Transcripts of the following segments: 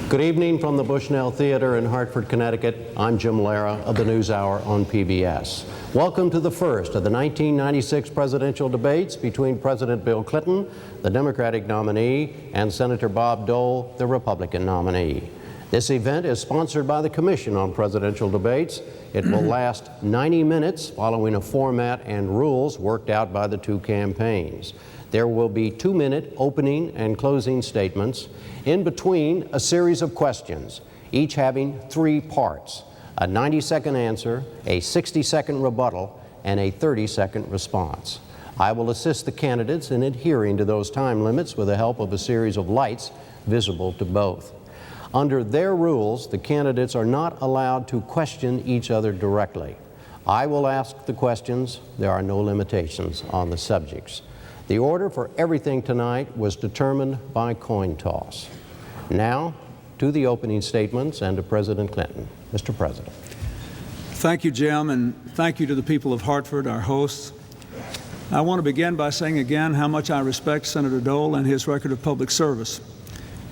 Good evening from the Bushnell Theater in Hartford, Connecticut. I'm Jim Lara of the NewsHour on PBS. Welcome to the first of the 1996 presidential debates between President Bill Clinton, the Democratic nominee, and Senator Bob Dole, the Republican nominee. This event is sponsored by the Commission on Presidential Debates. It will last 90 minutes following a format and rules worked out by the two campaigns. There will be 2-minute opening and closing statements. In between, a series of questions, each having 3 parts: a 90-second answer, a 60-second rebuttal, and a 30-second response. I will assist the candidates in adhering to those time limits with the help of a series of lights visible to both. Under their rules, the candidates are not allowed to question each other directly. I will ask the questions. There are no limitations on the subjects. The order for everything tonight was determined by coin toss. Now, to the opening statements and to President Clinton. Mr. President. Thank you, Jim, and thank you to the people of Hartford, our hosts. I want to begin by saying again how much I respect Senator Dole and his record of public service,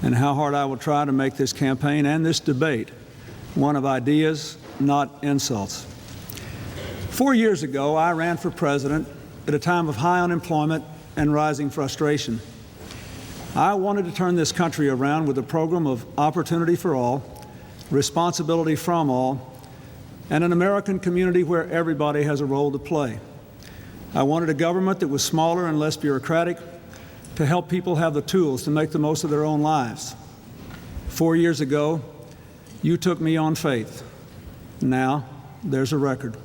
and how hard I will try to make this campaign and this debate one of ideas, not insults. 4 years ago, I ran for president at a time of high unemployment and rising frustration. I wanted to turn this country around with a program of opportunity for all, responsibility from all, and an American community where everybody has a role to play. I wanted a government that was smaller and less bureaucratic to help people have the tools to make the most of their own lives. 4 years ago, you took me on faith. Now, there's a record.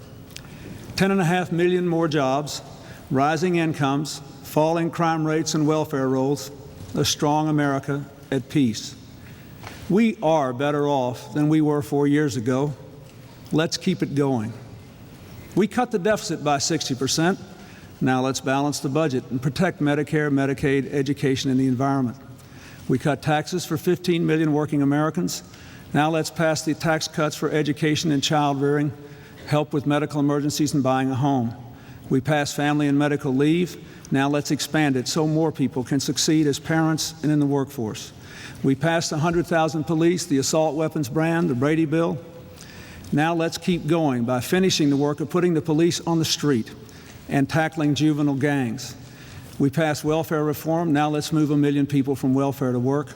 10.5 million more jobs, rising incomes, falling crime rates and welfare rolls, a strong America at peace. We are better off than we were 4 years ago. Let's keep it going. We cut the deficit by 60%. Now let's balance the budget and protect Medicare, Medicaid, education, and the environment. We cut taxes for 15 million working Americans. Now let's pass the tax cuts for education and child rearing, help with medical emergencies, and buying a home. We passed family and medical leave. Now let's expand it so more people can succeed as parents and in the workforce. We passed 100,000 police, the assault weapons ban, the Brady Bill. Now let's keep going by finishing the work of putting the police on the street and tackling juvenile gangs. We passed welfare reform. Now let's move 1 million people from welfare to work.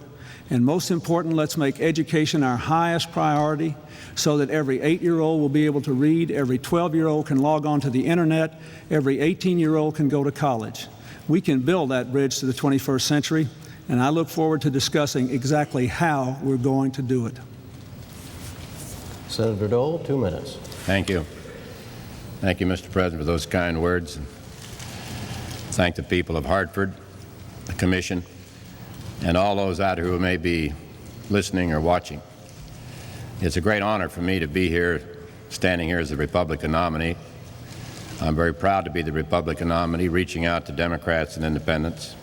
And most important, let's make education our highest priority so that every 8-year-old will be able to read, every 12-year-old can log on to the internet, every 18-year-old can go to college. We can build that bridge to the 21st century, and I look forward to discussing exactly how we're going to do it. Senator Dole, 2 minutes. Thank you. Thank you, Mr. President, for those kind words. Thank the people of Hartford, the Commission, and all those out here who may be listening or watching. It's a great honor for me to be here, standing here as the Republican nominee. I'm very proud to be the Republican nominee, reaching out to Democrats and independents.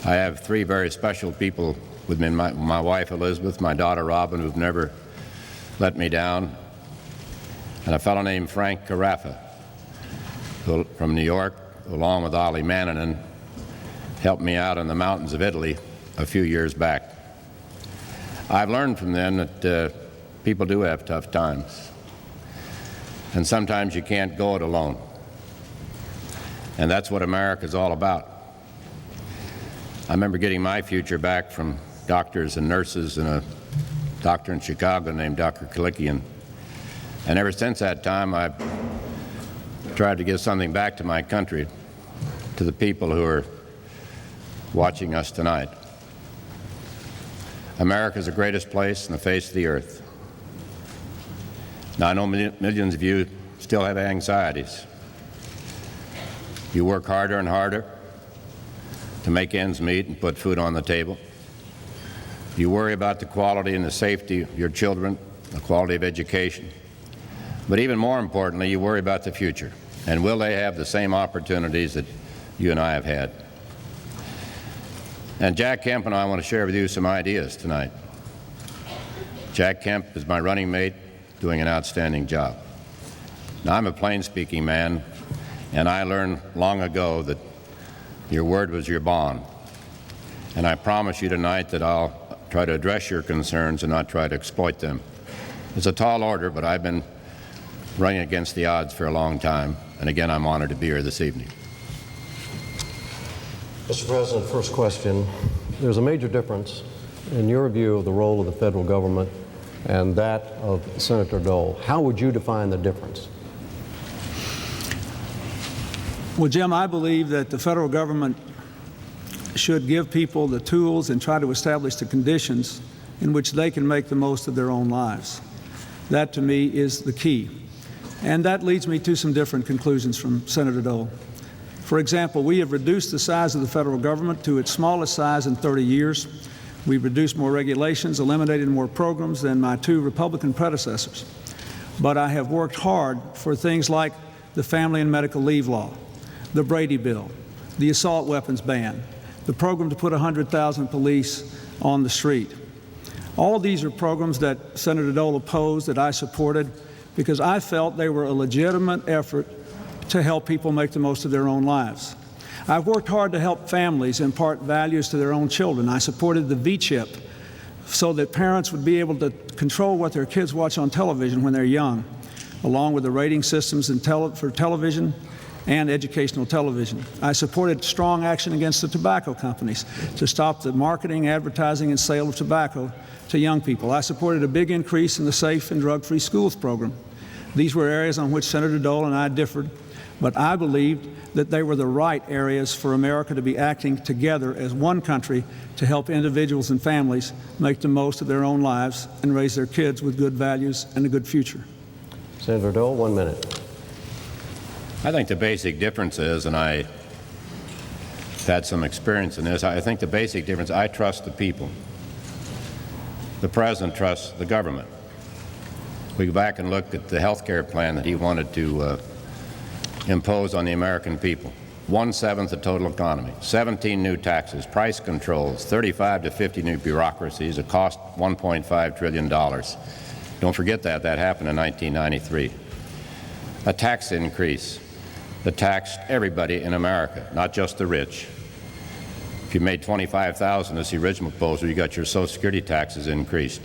I have 3 very special people with me, my wife Elizabeth, my daughter Robin, who've never let me down, and a fellow named Frank Carafa, who, from New York, along with Ollie Mannanen, helped me out in the mountains of Italy a few years back. I've learned from them that people do have tough times, and sometimes you can't go it alone. And that's what America's all about. I remember getting my future back from doctors and nurses and a doctor in Chicago named Dr. Kalikian. And ever since that time, I've tried to give something back to my country, to the people who are watching us tonight. America is the greatest place on the face of the earth. Now, I know millions of you still have anxieties. You work harder and harder to make ends meet and put food on the table. You worry about the quality and the safety of your children, the quality of education. But even more importantly, you worry about the future. And will they have the same opportunities that you and I have had? And Jack Kemp and I want to share with you some ideas tonight. Jack Kemp is my running mate, doing an outstanding job. Now, I'm a plain-speaking man, and I learned long ago that your word was your bond. And I promise you tonight that I'll try to address your concerns and not try to exploit them. It's a tall order, but I've been running against the odds for a long time, and again, I'm honored to be here this evening. Mr. President, first question. There's a major difference in your view of the role of the federal government and that of Senator Dole. How would you define the difference? Well, Jim, I believe that the federal government should give people the tools and try to establish the conditions in which they can make the most of their own lives. That, to me, is the key. And that leads me to some different conclusions from Senator Dole. For example, we have reduced the size of the federal government to its smallest size in 30 years. We've reduced more regulations, eliminated more programs than my two Republican predecessors. But I have worked hard for things like the family and medical leave law, the Brady bill, the assault weapons ban, the program to put 100,000 police on the street. All these are programs that Senator Dole opposed, that I supported, because I felt they were a legitimate effort to help people make the most of their own lives. I've worked hard to help families impart values to their own children. I supported the V-chip so that parents would be able to control what their kids watch on television when they're young, along with the rating systems for television and educational television. I supported strong action against the tobacco companies to stop the marketing, advertising, and sale of tobacco to young people. I supported a big increase in the Safe and Drug-Free Schools program. These were areas on which Senator Dole and I differed, but I believed that they were the right areas for America to be acting together as one country to help individuals and families make the most of their own lives and raise their kids with good values and a good future. Senator Dole, 1 minute. I think the basic difference is, and I've had some experience in this, I think the basic difference, I trust the people. The President trusts the government. We go back and look at the health care plan that he wanted to impose on the American people. 1/7 the total economy, 17 new taxes, price controls, 35 to 50 new bureaucracies, a cost $1.5 trillion. Don't forget that. That happened in 1993. A tax increase that taxed everybody in America, not just the rich. If you made $25,000 as the original proposal, you got your Social Security taxes increased.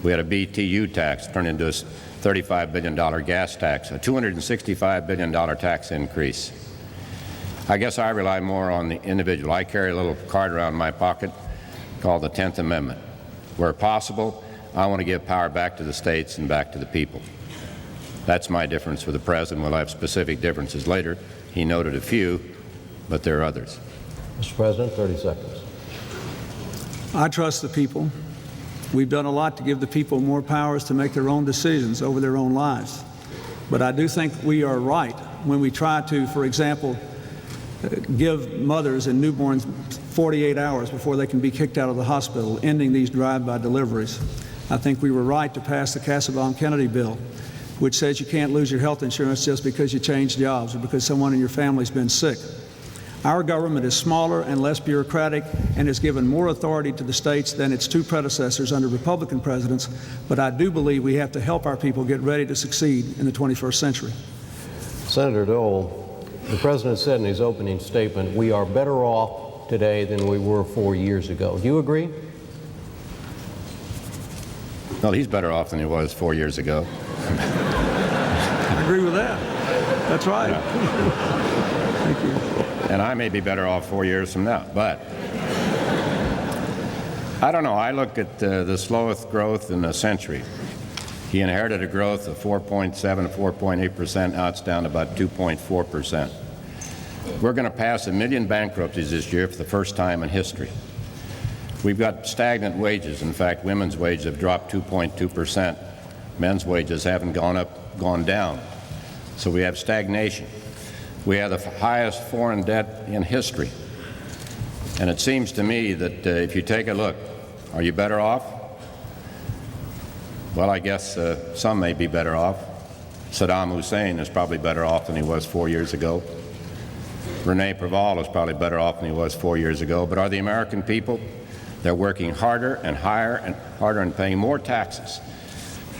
We had a BTU tax turned into a $35 billion gas tax, a $265 billion tax increase. I guess I rely more on the individual. I carry a little card around in my pocket called the 10th Amendment. Where possible, I want to give power back to the states and back to the people. That's my difference with the President. We'll have specific differences later. He noted a few, but there are others. Mr. President, 30 seconds. I trust the people. We've done a lot to give the people more powers to make their own decisions over their own lives. But I do think we are right when we try to, for example, give mothers and newborns 48 hours before they can be kicked out of the hospital, ending these drive-by deliveries. I think we were right to pass the Kassebaum-Kennedy bill, which says you can't lose your health insurance just because you change jobs or because someone in your family's been sick. Our government is smaller and less bureaucratic and has given more authority to the states than its two predecessors under Republican presidents, but I do believe we have to help our people get ready to succeed in the 21st century. Senator Dole, the President said in his opening statement, we are better off today than we were 4 years ago. Do you agree? Well, he's better off than he was 4 years ago. I agree with that. That's right. Yeah. Thank you. And I may be better off 4 years from now, but I don't know. I look at the slowest growth in a century. He inherited a growth of 4.7 to 4.8%. Now it's down to about 2.4%. We're going to pass 1 million bankruptcies this year for the first time in history. We've got stagnant wages. In fact, women's wages have dropped 2.2%. Men's wages haven't gone up, gone down. So we have stagnation. We have the highest foreign debt in history. And it seems to me that if you take a look, are you better off? Well, I guess some may be better off. Saddam Hussein is probably better off than he was 4 years ago. Rene Preval is probably better off than he was 4 years ago. But are the American people? They're working harder and higher and harder and paying more taxes.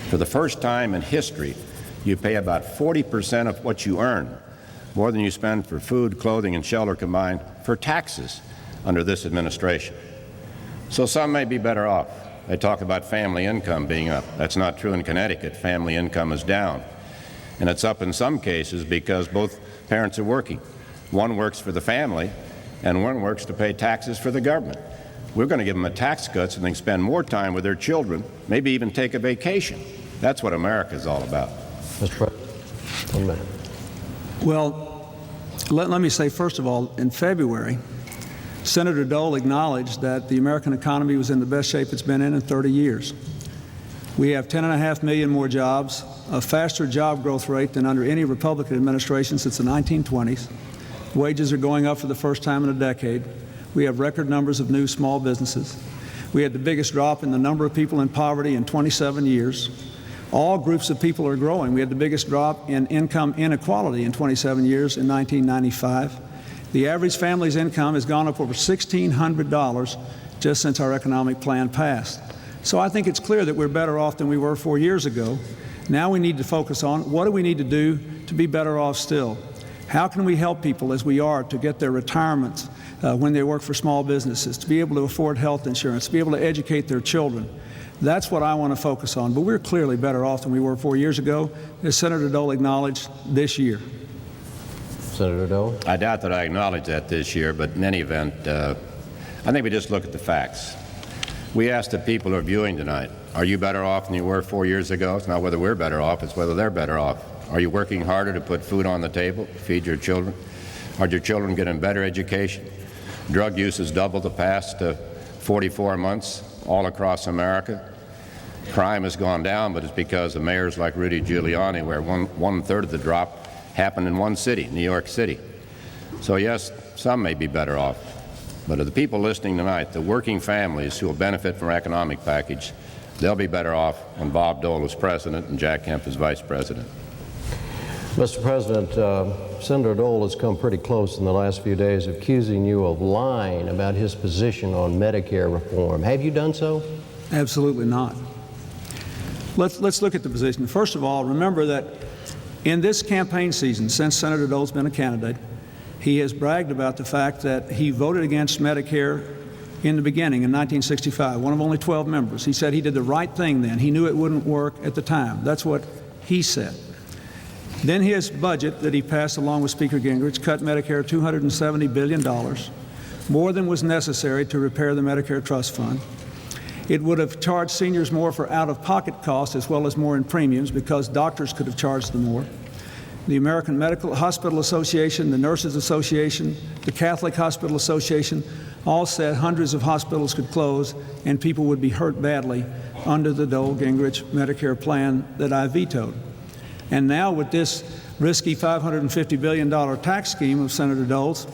For the first time in history, you pay about 40% of what you earn, more than you spend for food, clothing, and shelter combined, for taxes under this administration. So some may be better off. They talk about family income being up. That's not true in Connecticut. Family income is down. And it's up in some cases because both parents are working. One works for the family, and one works to pay taxes for the government. We're going to give them a tax cut so they can spend more time with their children, maybe even take a vacation. That's what America is all about. Mr. President, 1 minute. Well, let me say, first of all, in February, Senator Dole acknowledged that the American economy was in the best shape it's been in 30 years. We have 10.5 million more jobs, a faster job growth rate than under any Republican administration since the 1920s. Wages are going up for the first time in a decade. We have record numbers of new small businesses. We had the biggest drop in the number of people in poverty in 27 years. All groups of people are growing. We had the biggest drop in income inequality in 27 years in 1995. The average family's income has gone up over $1,600 just since our economic plan passed. So I think it's clear that we're better off than we were 4 years ago. Now we need to focus on what do we need to do to be better off still. How can we help people as we are to get their retirements when they work for small businesses, to be able to afford health insurance, to be able to educate their children. That's what I want to focus on. But we're clearly better off than we were 4 years ago, as Senator Dole acknowledged this year. Senator Dole? I doubt that I acknowledge that this year, but in any event, I think we just look at the facts. We asked the people who are viewing tonight, are you better off than you were 4 years ago? It's not whether we're better off, it's whether they're better off. Are you working harder to put food on the table, feed your children? Are your children getting better education? Drug use has doubled the past 44 months all across America. Crime has gone down, but it's because of mayors like Rudy Giuliani, where one-third of the drop happened in one city, New York City. So yes, some may be better off. But of the people listening tonight, the working families who will benefit from our economic package, they'll be better off when Bob Dole is president and Jack Kemp is vice president. Mr. President, Senator Dole has come pretty close in the last few days accusing you of lying about his position on Medicare reform. Have you done so? Absolutely not. Let's look at the position. First of all, remember that in this campaign season, since Senator Dole's been a candidate, he has bragged about the fact that he voted against Medicare in the beginning in 1965, one of only 12 members. He said he did the right thing then. He knew it wouldn't work at the time. That's what he said. Then his budget that he passed along with Speaker Gingrich cut Medicare $270 billion, more than was necessary to repair the Medicare Trust Fund. It would have charged seniors more for out-of-pocket costs as well as more in premiums because doctors could have charged them more. The American Medical Hospital Association, the Nurses Association, the Catholic Hospital Association all said hundreds of hospitals could close and people would be hurt badly under the Dole-Gingrich Medicare plan that I vetoed. And now with this risky $550 billion tax scheme of Senator Dole's,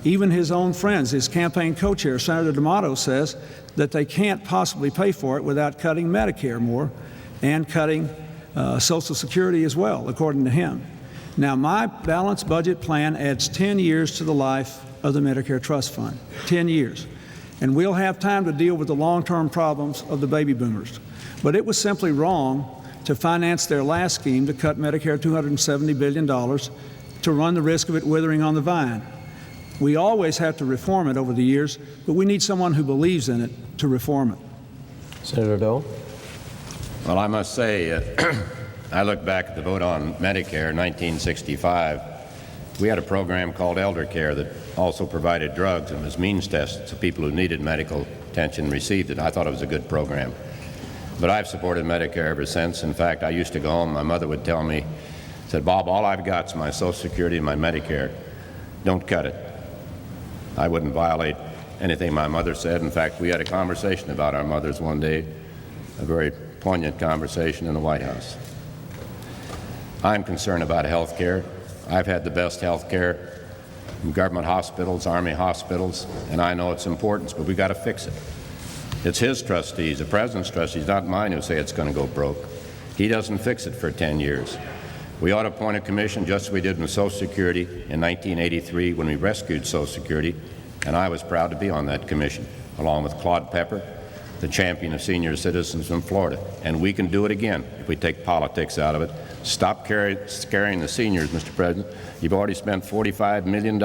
even his own friends, his campaign co-chair, Senator D'Amato, says that they can't possibly pay for it without cutting Medicare more and cutting Social Security as well, according to him. Now, my balanced budget plan adds 10 years to the life of the Medicare Trust Fund, 10 years. And we'll have time to deal with the long-term problems of the baby boomers. But it was simply wrong to finance their last scheme to cut Medicare $270 billion to run the risk of it withering on the vine. We always have to reform it over the years, but we need someone who believes in it to reform it. Senator Dole? Well, I must say, I look back at the vote on Medicare in 1965. We had a program called Elder Care that also provided drugs and was means tested, so people who needed medical attention received it. I thought it was a good program. But I've supported Medicare ever since. In fact, I used to go home, my mother would tell me, said, Bob, all I've got is my Social Security and my Medicare. Don't cut it. I wouldn't violate anything my mother said. In fact, we had a conversation about our mothers one day, a very poignant conversation in the White House. I'm concerned about health care. I've had the best health care in government hospitals, Army hospitals, and I know its importance, but we've got to fix it. It's his trustees, the president's trustees, not mine, who say it's going to go broke. He doesn't fix it for 10 years. We ought to appoint a commission just as we did with Social Security in 1983 when we rescued Social Security, and I was proud to be on that commission, along with Claude Pepper, the champion of senior citizens in Florida. And we can do it again if we take politics out of it. Stop scaring the seniors, Mr. President. You've already spent $45 million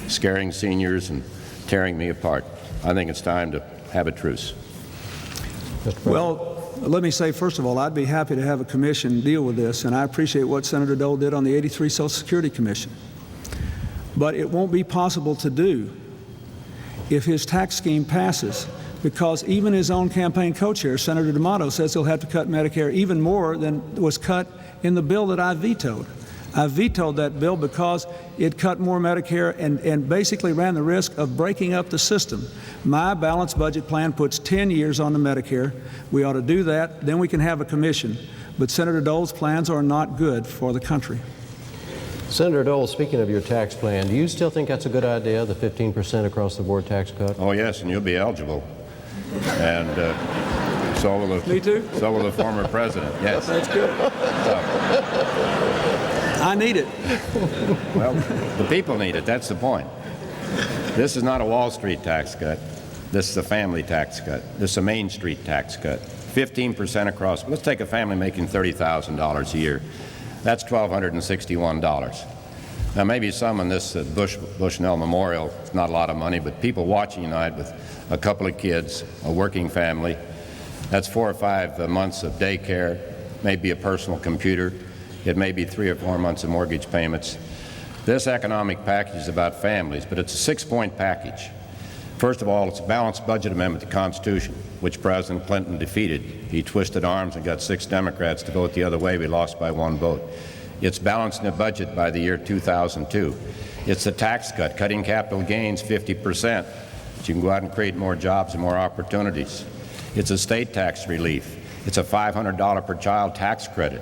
scaring seniors and tearing me apart. I think it's time to have a truce. Mr. President. Well, let me say, first of all, I'd be happy to have a commission deal with this, and I appreciate what Senator Dole did on the '83 Social Security Commission. But it won't be possible to do if his tax scheme passes, because even his own campaign co-chair, Senator D'Amato, says he'll have to cut Medicare even more than was cut in the bill that I vetoed. I vetoed that bill because it cut more Medicare and basically ran the risk of breaking up the system. My balanced budget plan puts 10 years on the Medicare. We ought to do that. Then we can have a commission. But Senator Dole's plans are not good for the country. Senator Dole, speaking of your tax plan, do you still think that's a good idea, the 15% across-the-board tax cut? Oh, yes, and you'll be eligible. And so will the, Me too? So will the former president. Yes. That's good. I need it. Well, the people need it. That's the point. This is not a Wall Street tax cut. This is a family tax cut. This is a Main Street tax cut. 15% across. Let's take a family making $30,000 a year. That's $1,261. Now, maybe some in this Bushnell Memorial, it's not a lot of money, but people watching tonight with a couple of kids, a working family, that's 4 or 5 months of daycare, maybe a personal computer. It may be 3 or 4 months of mortgage payments. This economic package is about families, but it's a 6-point package. First of all, it's a balanced budget amendment to the Constitution, which President Clinton defeated. He twisted arms and got 6 Democrats to vote the other way. We lost by 1 vote. It's balancing the budget by the year 2002. It's a tax cut, cutting capital gains 50%. So you can go out and create more jobs and more opportunities. It's a state tax relief. It's a $500 per child tax credit.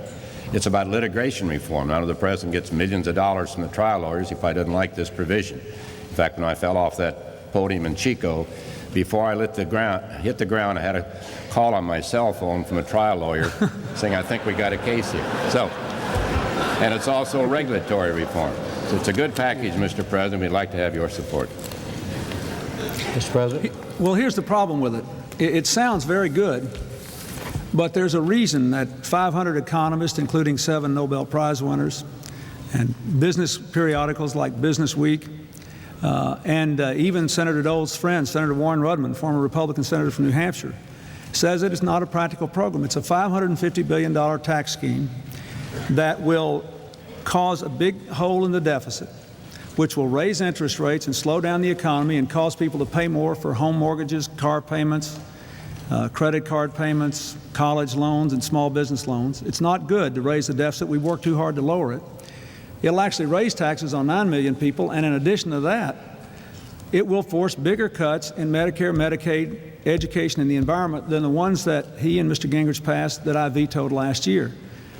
It's about litigation reform. I know the President gets millions of dollars from the trial lawyers if I didn't like this provision. In fact, when I fell off that podium in Chico, before I hit the ground, I had a call on my cell phone from a trial lawyer saying, I think we got a case here. And it's also regulatory reform. So it's a good package, Mr. President. We'd like to have your support. Mr. President? Well, here's the problem with it. It sounds very good, but there's a reason that 500 economists, including 7 Nobel Prize winners, and business periodicals like Business Week, and even Senator Dole's friend, Senator Warren Rudman, former Republican senator from New Hampshire, says it is not a practical program. It's a $550 billion tax scheme that will cause a big hole in the deficit, which will raise interest rates and slow down the economy and cause people to pay more for home mortgages, car payments, credit card payments, college loans, and small business loans. It's not good to raise the deficit. We worked too hard to lower it. It'll actually raise taxes on 9 million people, and in addition to that, it will force bigger cuts in Medicare, Medicaid, education, and the environment than the ones that he and Mr. Gingrich passed that I vetoed last year.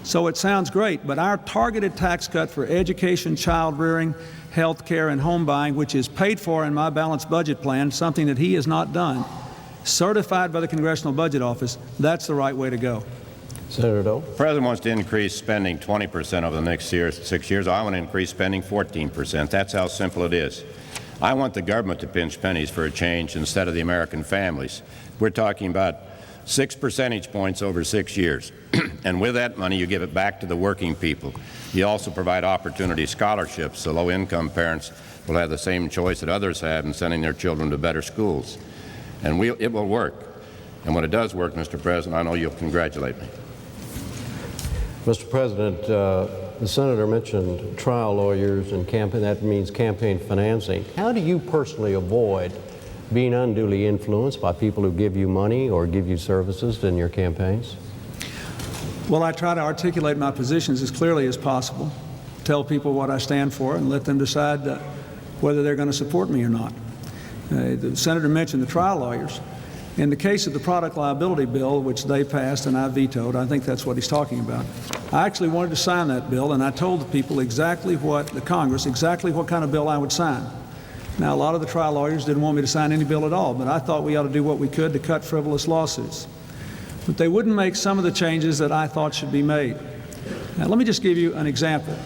So it sounds great, but our targeted tax cut for education, child rearing, health care, and home buying, which is paid for in my balanced budget plan, something that he has not done, certified by the Congressional Budget Office, that's the right way to go. Senator Dole? The President wants to increase spending 20% over the next 6 years. I want to increase spending 14%. That's how simple it is. I want the government to pinch pennies for a change instead of the American families. We're talking about 6 percentage points over 6 years. And with that money, you give it back to the working people. You also provide opportunity scholarships so low-income parents will have the same choice that others have in sending their children to better schools. And it will work. And when it does work, Mr. President, I know you'll congratulate me. Mr. President, the Senator mentioned trial lawyers and campaign. That means campaign financing. How do you personally avoid being unduly influenced by people who give you money or give you services in your campaigns? Well, I try to articulate my positions as clearly as possible, tell people what I stand for, and let them decide whether they're going to support me or not. The Senator mentioned the trial lawyers. In the case of the product liability bill, which they passed and I vetoed, I think that's what he's talking about. I actually wanted to sign that bill, and I told the people the Congress, exactly what kind of bill I would sign. Now, a lot of the trial lawyers didn't want me to sign any bill at all, but I thought we ought to do what we could to cut frivolous lawsuits. But they wouldn't make some of the changes that I thought should be made. Now, let me just give you an example.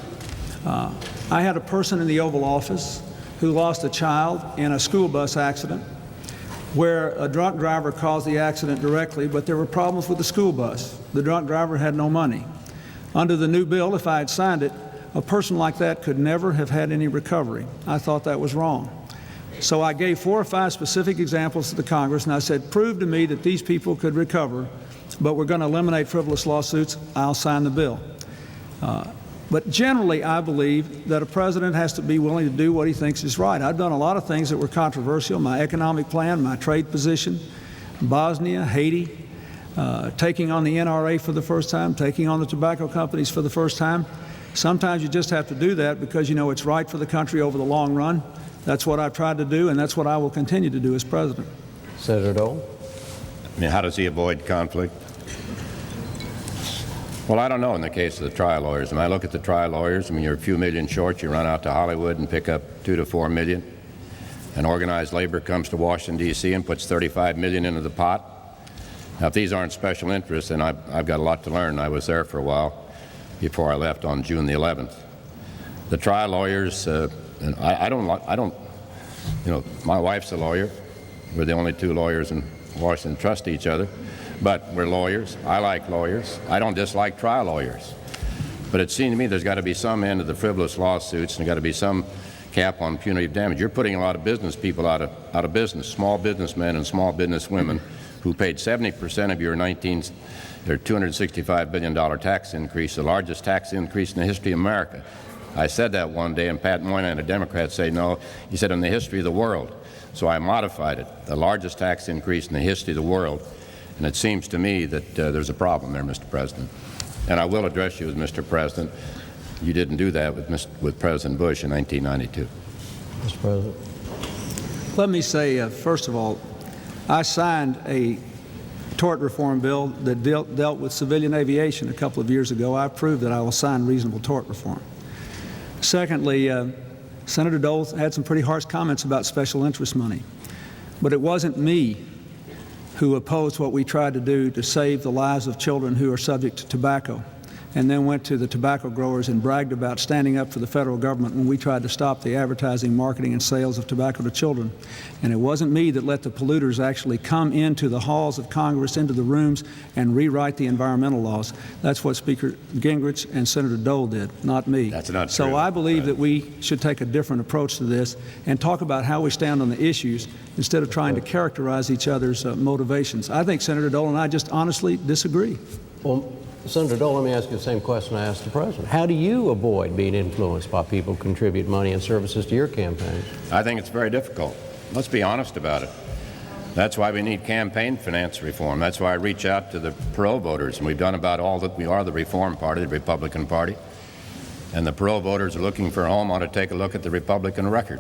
I had a person in the Oval Office who lost a child in a school bus accident where a drunk driver caused the accident directly, but there were problems with the school bus. The drunk driver had no money. Under the new bill, if I had signed it, a person like that could never have had any recovery. I thought that was wrong. So I gave 4 or 5 specific examples to the Congress, and I said, prove to me that these people could recover, but we're going to eliminate frivolous lawsuits. I'll sign the bill. But generally, I believe that a president has to be willing to do what he thinks is right. I've done a lot of things that were controversial: my economic plan, my trade position, Bosnia, Haiti, taking on the NRA for the first time, taking on the tobacco companies for the first time. Sometimes you just have to do that because you know it's right for the country over the long run. That's what I've tried to do, and that's what I will continue to do as president. Senator Dole? I mean, how does he avoid conflict? Well, I don't know in the case of the trial lawyers. When I look at the trial lawyers, I mean, you're a few million short. You run out to Hollywood and pick up $2 to $4 million. And organized labor comes to Washington, D.C. and puts $35 million into the pot. Now, if these aren't special interests, then I've got a lot to learn. I was there for a while before I left on June the 11th. The trial lawyers, and I don't, you know, my wife's a lawyer. We're the only 2 lawyers in Washington trust each other. But we're lawyers. I like lawyers. I don't dislike trial lawyers. But it seems to me there's got to be some end to the frivolous lawsuits, and there's got to be some cap on punitive damage. You're putting a lot of business people out of business, small businessmen and small business women who paid 70% of their $265 billion tax increase, the largest tax increase in the history of America. I said that one day, and Pat Moynihan, a Democrat, said no. He said in the history of the world. So I modified it, the largest tax increase in the history of the world. And it seems to me that there's a problem there, Mr. President. And I will address you as Mr. President. You didn't do that with President Bush in 1992. Mr. President? Let me say, first of all, I signed a tort reform bill that dealt with civilian aviation a couple of years ago. I proved that I will sign reasonable tort reform. Secondly, Senator Dole had some pretty harsh comments about special interest money. But it wasn't me who opposed what we tried to do to save the lives of children who are subject to tobacco, and then went to the tobacco growers and bragged about standing up for the federal government when we tried to stop the advertising, marketing, and sales of tobacco to children. And it wasn't me that let the polluters actually come into the halls of Congress, into the rooms, and rewrite the environmental laws. That's what Speaker Gingrich and Senator Dole did, not me. That's not true. So I believe that we should take a different approach to this and talk about how we stand on the issues instead of trying to characterize each other's motivations. I think Senator Dole and I just honestly disagree. Well, Senator Dole, let me ask you the same question I asked the President. How do you avoid being influenced by people who contribute money and services to your campaigns? I think it's very difficult. Let's be honest about it. That's why we need campaign finance reform. That's why I reach out to the pro voters, and we've done about all that. We are the Reform Party, the Republican Party, and the pro voters are looking for a home ought to take a look at the Republican record.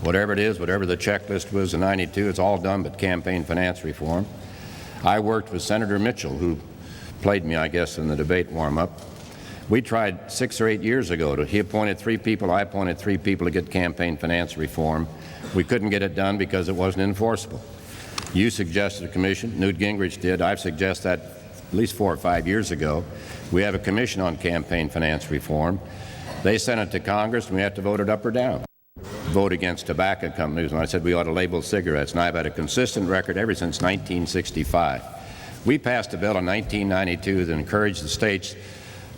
Whatever it is, whatever the checklist was in '92, it's all done but campaign finance reform. I worked with Senator Mitchell, who played me, I guess, in the debate warm-up. We tried 6 or 8 years ago he appointed 3 people, I appointed 3 people to get campaign finance reform. We couldn't get it done because it wasn't enforceable. You suggested a commission, Newt Gingrich did. I've suggested that at least 4 or 5 years ago. We have a commission on campaign finance reform. They sent it to Congress, and we have to vote it up or down. Vote against tobacco companies, and I said we ought to label cigarettes, and I've had a consistent record ever since 1965. We passed a bill in 1992 that encouraged the states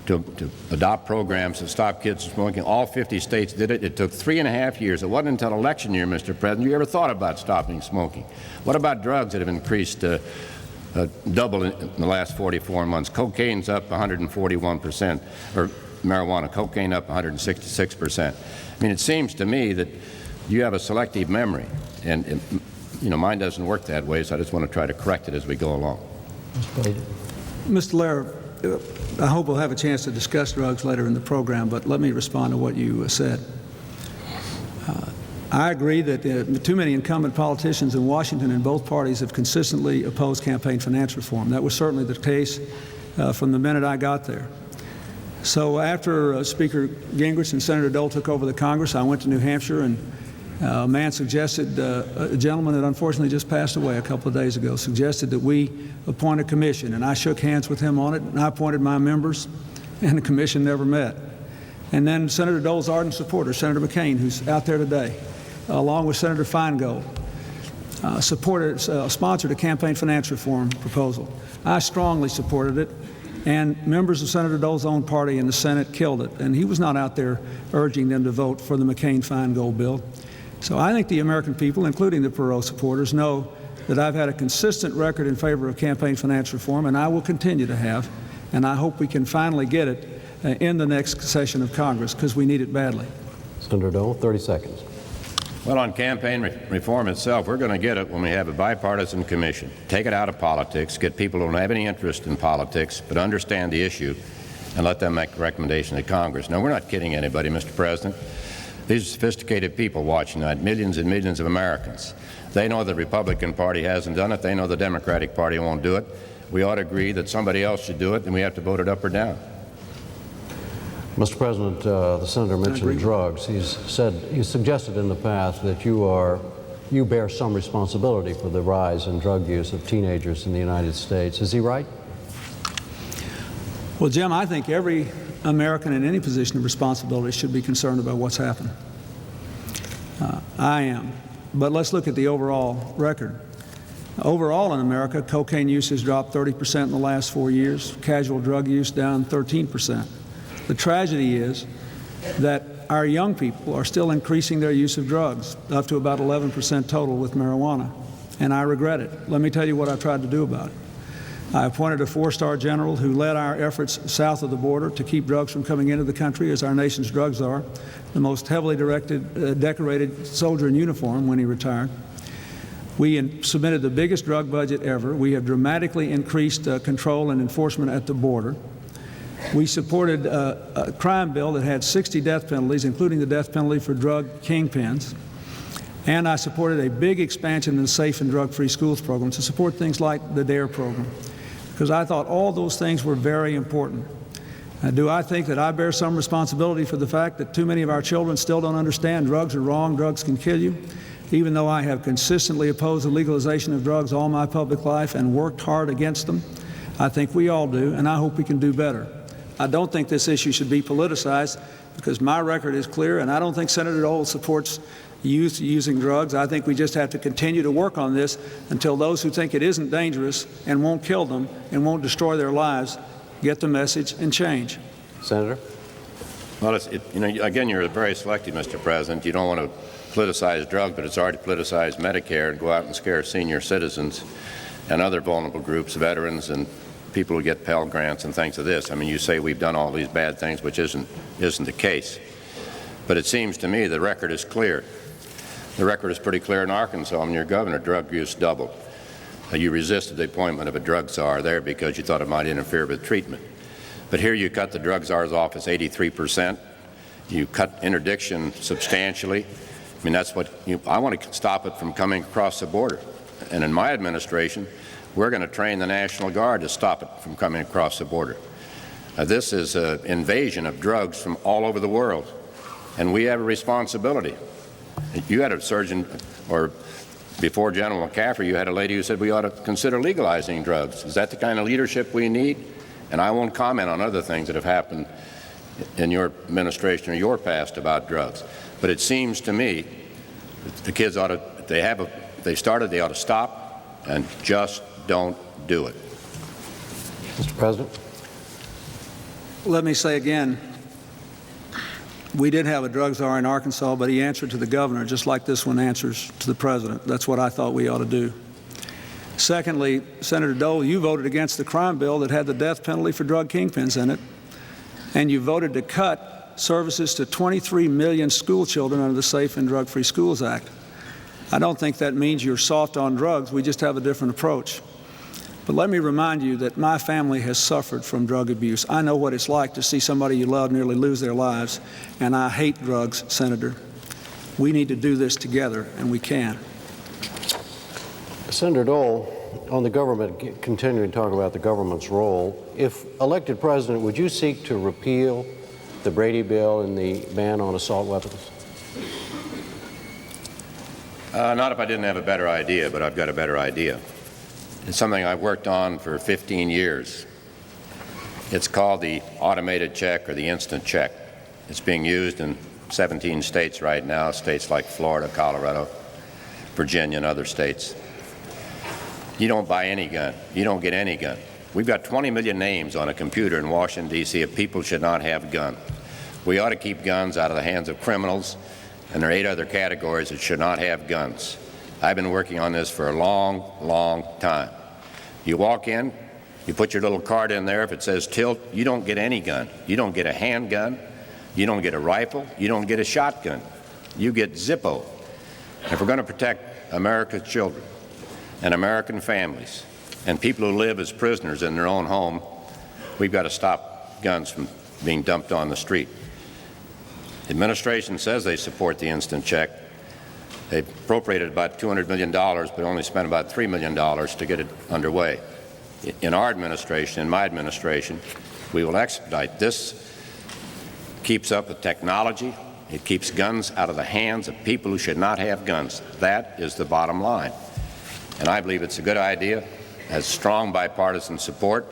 to adopt programs to stop kids from smoking. All 50 states did it. It took 3.5 years. It wasn't until election year, Mr. President, you ever thought about stopping smoking. What about drugs that have increased double in the last 44 months? Cocaine's up 141%, or marijuana, cocaine up 166%. I mean, it seems to me that you have a selective memory, and you know, mine doesn't work that way, so I just want to try to correct it as we go along. Mr. Lehrer, I hope we'll have a chance to discuss drugs later in the program, but let me respond to what you said. I agree that too many incumbent politicians in Washington and both parties have consistently opposed campaign finance reform. That was certainly the case from the minute I got there. So after Speaker Gingrich and Senator Dole took over the Congress, I went to New Hampshire, and a man suggested, a gentleman that unfortunately just passed away a couple of days ago, suggested that we appoint a commission, and I shook hands with him on it, and I appointed my members, and the commission never met. And then Senator Dole's ardent supporter, Senator McCain, who's out there today, along with Senator Feingold, sponsored a campaign finance reform proposal. I strongly supported it, and members of Senator Dole's own party in the Senate killed it, and he was not out there urging them to vote for the McCain-Feingold bill. So I think the American people, including the Perot supporters, know that I've had a consistent record in favor of campaign finance reform, and I will continue to have, and I hope we can finally get it in the next session of Congress, because we need it badly. Senator Dole, 30 seconds. Well, on campaign reform itself, we're going to get it when we have a bipartisan commission. Take it out of politics, get people who don't have any interest in politics but understand the issue, and let them make a recommendation to Congress. Now, we're not kidding anybody, Mr. President. These are sophisticated people watching that, millions and millions of Americans. They know the Republican Party hasn't done it. They know the Democratic Party won't do it. We ought to agree that somebody else should do it, and we have to vote it up or down. Mr. President, the senator mentioned drugs. He's suggested in the past that you bear some responsibility for the rise in drug use of teenagers in the United States. Is he right? Well, Jim, I think every American in any position of responsibility should be concerned about what's happened. I am. But let's look at the overall record. Overall in America, cocaine use has dropped 30% in the last 4 years, casual drug use down 13%. The tragedy is that our young people are still increasing their use of drugs, up to about 11% total with marijuana, and I regret it. Let me tell you what I've tried to do about it. I appointed a 4-star general who led our efforts south of the border to keep drugs from coming into the country as our nation's drug czar, the most heavily decorated soldier in uniform when he retired. We submitted the biggest drug budget ever. We have dramatically increased control and enforcement at the border. We supported a crime bill that had 60 death penalties, including the death penalty for drug kingpins. And I supported a big expansion in the Safe and Drug-Free Schools program to support things like the DARE program, because I thought all those things were very important. Do I think that I bear some responsibility for the fact that too many of our children still don't understand drugs are wrong, drugs can kill you? Even though I have consistently opposed the legalization of drugs all my public life and worked hard against them, I think we all do, and I hope we can do better. I don't think this issue should be politicized, because my record is clear, and I don't think Senator Dole supports youth using drugs. I think we just have to continue to work on this until those who think it isn't dangerous and won't kill them and won't destroy their lives get the message and change. Senator? Well, again, you're very selective, Mr. President. You don't want to politicize drugs, but it's hard to politicize Medicare and go out and scare senior citizens and other vulnerable groups, veterans and people who get Pell Grants and things of this. I mean, you say we've done all these bad things, which isn't the case. But it seems to me the record is clear. The record is pretty clear in Arkansas. When you're governor, drug use doubled. You resisted the appointment of a drug czar there because you thought it might interfere with treatment. But here you cut the drug czar's office 83%. You cut interdiction substantially. I mean, that's what I want to stop it from coming across the border. And in my administration, we're going to train the National Guard to stop it from coming across the border. This is an invasion of drugs from all over the world, and we have a responsibility. You had a surgeon, or before General McCaffrey, you had a lady who said we ought to consider legalizing drugs. Is that the kind of leadership we need? And I won't comment on other things that have happened in your administration or your past about drugs. But it seems to me that the kids ought to, if they started, they ought to stop and just don't do it. Mr. President? Let me say again, we did have a drug czar in Arkansas, but he answered to the governor, just like this one answers to the president. That's what I thought we ought to do. Secondly, Senator Dole, you voted against the crime bill that had the death penalty for drug kingpins in it, and you voted to cut services to 23 million school children under the Safe and Drug-Free Schools Act. I don't think that means you're soft on drugs. We just have a different approach. But let me remind you that my family has suffered from drug abuse. I know what it's like to see somebody you love nearly lose their lives, and I hate drugs, Senator. We need to do this together, and we can. Senator Dole, on the government, continuing to talk about the government's role, if elected president, would you seek to repeal the Brady bill and the ban on assault weapons? Not if I didn't have a better idea, but I've got a better idea. It's something I've worked on for 15 years. It's called the automated check or the instant check. It's being used in 17 states right now, states like Florida, Colorado, Virginia, and other states. You don't buy any gun. You don't get any gun. We've got 20 million names on a computer in Washington, D.C. of people who should not have guns. We ought to keep guns out of the hands of criminals and there are 8 other categories that should not have guns. I've been working on this for a long, long time. You walk in, you put your little card in there. If it says tilt, you don't get any gun. You don't get a handgun. You don't get a rifle. You don't get a shotgun. You get Zippo. If we're going to protect America's children and American families and people who live as prisoners in their own home, we've got to stop guns from being dumped on the street. The administration says they support the instant check. They've appropriated about $200 million, but only spent about $3 million to get it underway. In our administration, in my administration, we will expedite. This keeps up with technology. It keeps guns out of the hands of people who should not have guns. That is the bottom line. And I believe it's a good idea, has strong bipartisan support,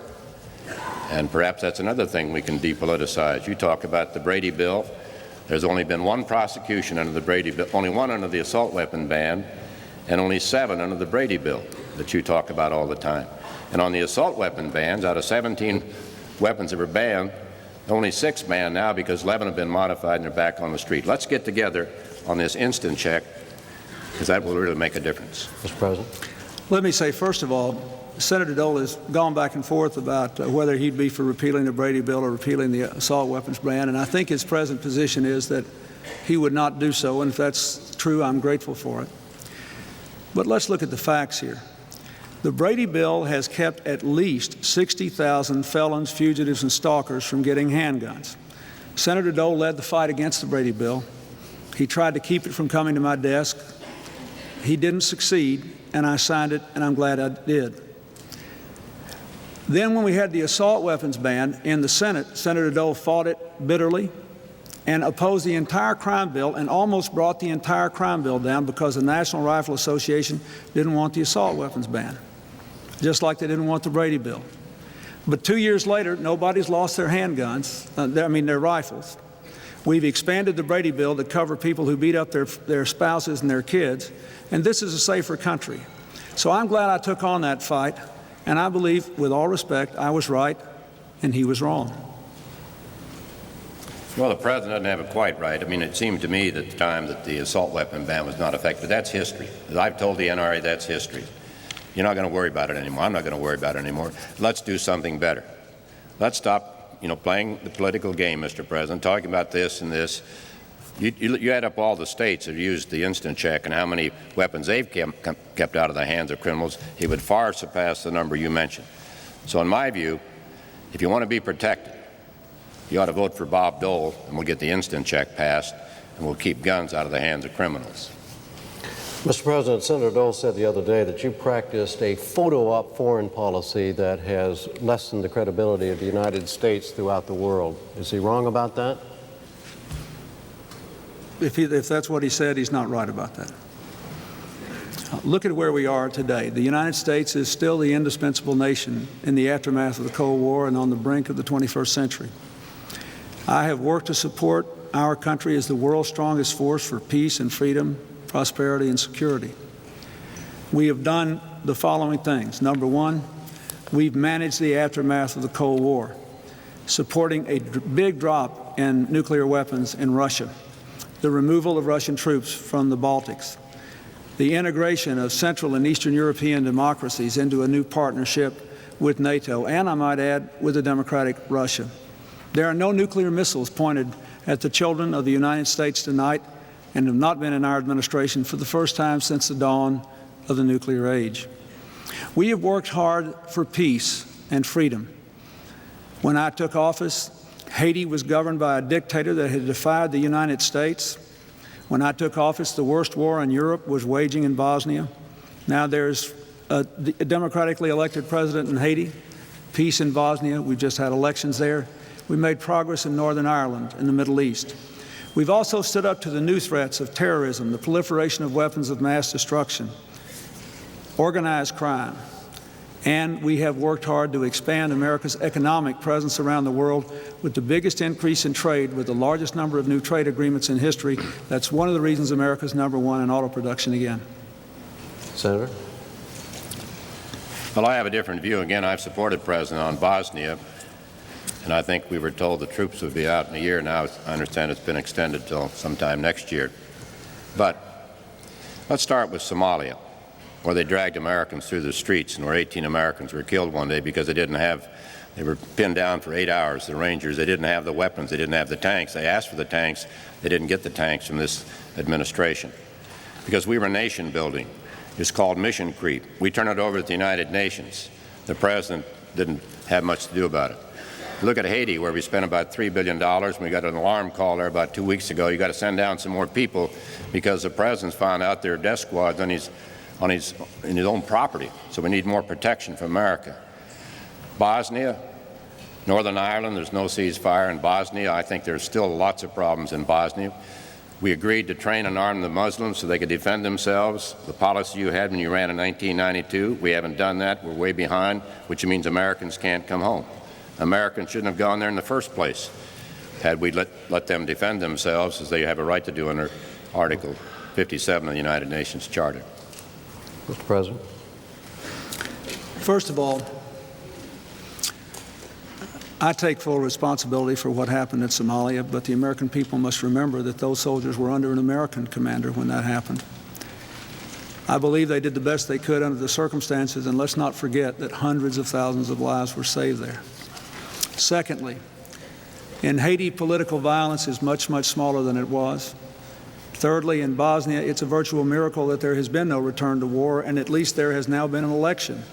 and perhaps that's another thing we can depoliticize. You talk about the Brady bill. There's only been 1 prosecution under the Brady bill, only 1 under the assault weapon ban, and only 7 under the Brady bill that you talk about all the time. And on the assault weapon bans, out of 17 weapons that were banned, only 6 banned now because 11 have been modified and they're back on the street. Let's get together on this instant check, because that will really make a difference. Mr. President. Let me say, first of all, Senator Dole has gone back and forth about whether he'd be for repealing the Brady bill or repealing the assault weapons ban, and I think his present position is that he would not do so, and if that's true, I'm grateful for it. But let's look at the facts here. The Brady bill has kept at least 60,000 felons, fugitives, and stalkers from getting handguns. Senator Dole led the fight against the Brady bill. He tried to keep it from coming to my desk. He didn't succeed, and I signed it, and I'm glad I did. Then when we had the assault weapons ban in the Senate, Senator Dole fought it bitterly and opposed the entire crime bill and almost brought the entire crime bill down because the National Rifle Association didn't want the assault weapons ban, just like they didn't want the Brady bill. But 2 years later, nobody's lost their handguns, their rifles. We've expanded the Brady bill to cover people who beat up their spouses and their kids, and this is a safer country. So I'm glad I took on that fight, and I believe, with all respect, I was right and he was wrong. Well, the President doesn't have it quite right. I mean, it seemed to me that the time that the assault weapon ban was not effective. That's history. As I've told the NRA, that's history. You're not going to worry about it anymore. I'm not going to worry about it anymore. Let's do something better. Let's stop, playing the political game, Mr. President, talking about this and this. You add up all the states that have used the instant check and how many weapons they've kept out of the hands of criminals, it would far surpass the number you mentioned. So in my view, if you want to be protected, you ought to vote for Bob Dole, and we'll get the instant check passed, and we'll keep guns out of the hands of criminals. Mr. President, Senator Dole said the other day that you practiced a photo-op foreign policy that has lessened the credibility of the United States throughout the world. Is he wrong about that? If that's what he said, he's not right about that. Look at where we are today. The United States is still the indispensable nation in the aftermath of the Cold War and on the brink of the 21st century. I have worked to support our country as the world's strongest force for peace and freedom, prosperity and security. We have done the following things. Number one, we've managed the aftermath of the Cold War, supporting a big drop in nuclear weapons in Russia, the removal of Russian troops from the Baltics, the integration of Central and Eastern European democracies into a new partnership with NATO, and I might add, with a democratic Russia. There are no nuclear missiles pointed at the children of the United States tonight and have not been in our administration for the first time since the dawn of the nuclear age. We have worked hard for peace and freedom. When I took office, Haiti was governed by a dictator that had defied the United States. When I took office, the worst war in Europe was waging in Bosnia. Now there's a democratically elected president in Haiti, peace in Bosnia. We've just had elections there. We made progress in Northern Ireland, in the Middle East. We've also stood up to the new threats of terrorism, the proliferation of weapons of mass destruction, organized crime, and we have worked hard to expand America's economic presence around the world with the biggest increase in trade, with the largest number of new trade agreements in history. That's one of the reasons America's #1 in auto production again. Senator? Well, I have a different view. Again, I've supported President on Bosnia, and I think we were told the troops would be out in a year. Now I understand it's been extended till sometime next year. But let's start with Somalia, where they dragged Americans through the streets and where 18 Americans were killed one day because they were pinned down for 8 hours, the Rangers. They didn't have the weapons. They didn't have the tanks. They asked for the tanks. They didn't get the tanks from this administration because we were nation building. It's called mission creep. We turn it over to the United Nations. The President didn't have much to do about it. Look at Haiti, where we spent about $3 billion. We got an alarm call there about 2 weeks ago. You got to send down some more people because the President's found out there are death squads in his own property. So we need more protection from America. Bosnia, Northern Ireland, there's no ceasefire in Bosnia. I think there's still lots of problems in Bosnia. We agreed to train and arm the Muslims so they could defend themselves. The policy you had when you ran in 1992, we haven't done that. We're way behind, which means Americans can't come home. Americans shouldn't have gone there in the first place had we let them defend themselves as they have a right to do under Article 57 of the United Nations Charter. Mr. President. First of all, I take full responsibility for what happened in Somalia, but the American people must remember that those soldiers were under an American commander when that happened. I believe they did the best they could under the circumstances, and let's not forget that hundreds of thousands of lives were saved there. Secondly, in Haiti, political violence is much, much smaller than it was. Thirdly, in Bosnia, it's a virtual miracle that there has been no return to war, and at least there has now been an election,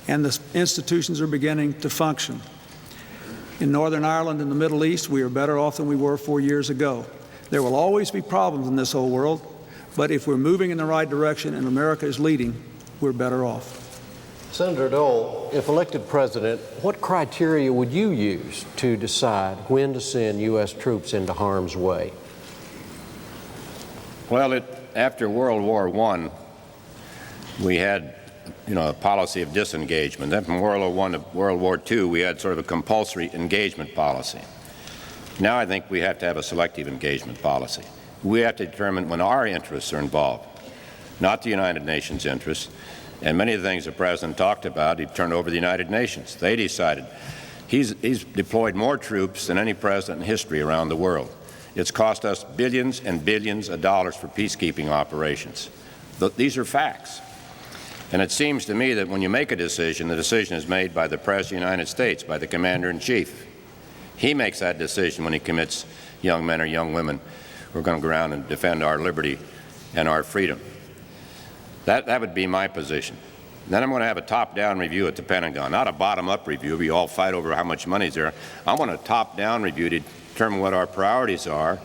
and the institutions are beginning to function. In Northern Ireland and the Middle East, we are better off than we were 4 years ago. There will always be problems in this whole world, but if we're moving in the right direction and America is leading, we're better off. Senator Dole, if elected president, what criteria would you use to decide when to send U.S. troops into harm's way? Well, after World War I, we had, a policy of disengagement. Then from World War I to World War II, we had sort of a compulsory engagement policy. Now I think we have to have a selective engagement policy. We have to determine when our interests are involved, not the United Nations interests. And many of the things the President talked about, he turned over to the United Nations. They decided. He's deployed more troops than any president in history around the world. It's cost us billions and billions of dollars for peacekeeping operations. These are facts. And it seems to me that when you make a decision, the decision is made by the President of the United States, by the Commander-in-Chief. He makes that decision when he commits young men or young women who are going to go around and defend our liberty and our freedom. That would be my position. Then I'm going to have a top-down review at the Pentagon, not a bottom-up review. We all fight over how much money is there. I want a top-down review to determine what our priorities are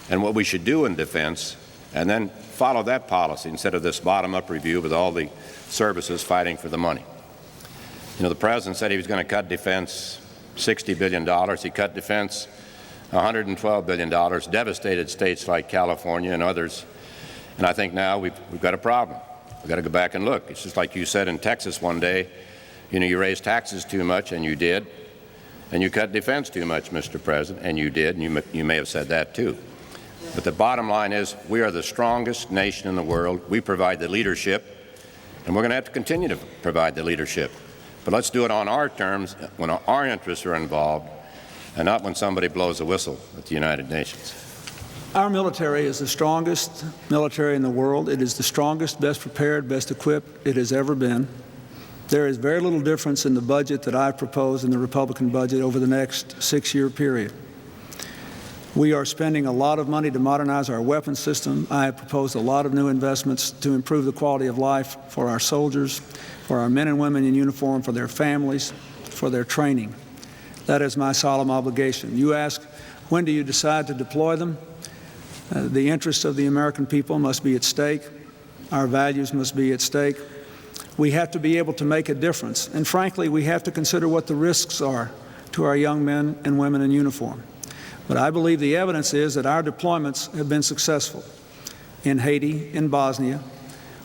and what we should do in defense, and then follow that policy instead of this bottom-up review with all the services fighting for the money. The President said he was going to cut defense $60 billion. He cut defense $112 billion, devastated states like California and others. And I think now we've got a problem. We've got to go back and look. It's just like you said in Texas one day, you raised taxes too much, and you did. And you cut defense too much, Mr. President, and you did, and you may have said that too. But the bottom line is we are the strongest nation in the world. We provide the leadership, and we're going to have to continue to provide the leadership. But let's do it on our terms when our interests are involved, and not when somebody blows a whistle at the United Nations. Our military is the strongest military in the world. It is the strongest, best prepared, best equipped it has ever been. There is very little difference in the budget that I propose in the Republican budget over the next 6-year period. We are spending a lot of money to modernize our weapons system. I have proposed a lot of new investments to improve the quality of life for our soldiers, for our men and women in uniform, for their families, for their training. That is my solemn obligation. You ask, when do you decide to deploy them? The interests of the American people must be at stake. Our values must be at stake. We have to be able to make a difference. And frankly, we have to consider what the risks are to our young men and women in uniform. But I believe the evidence is that our deployments have been successful in Haiti, in Bosnia,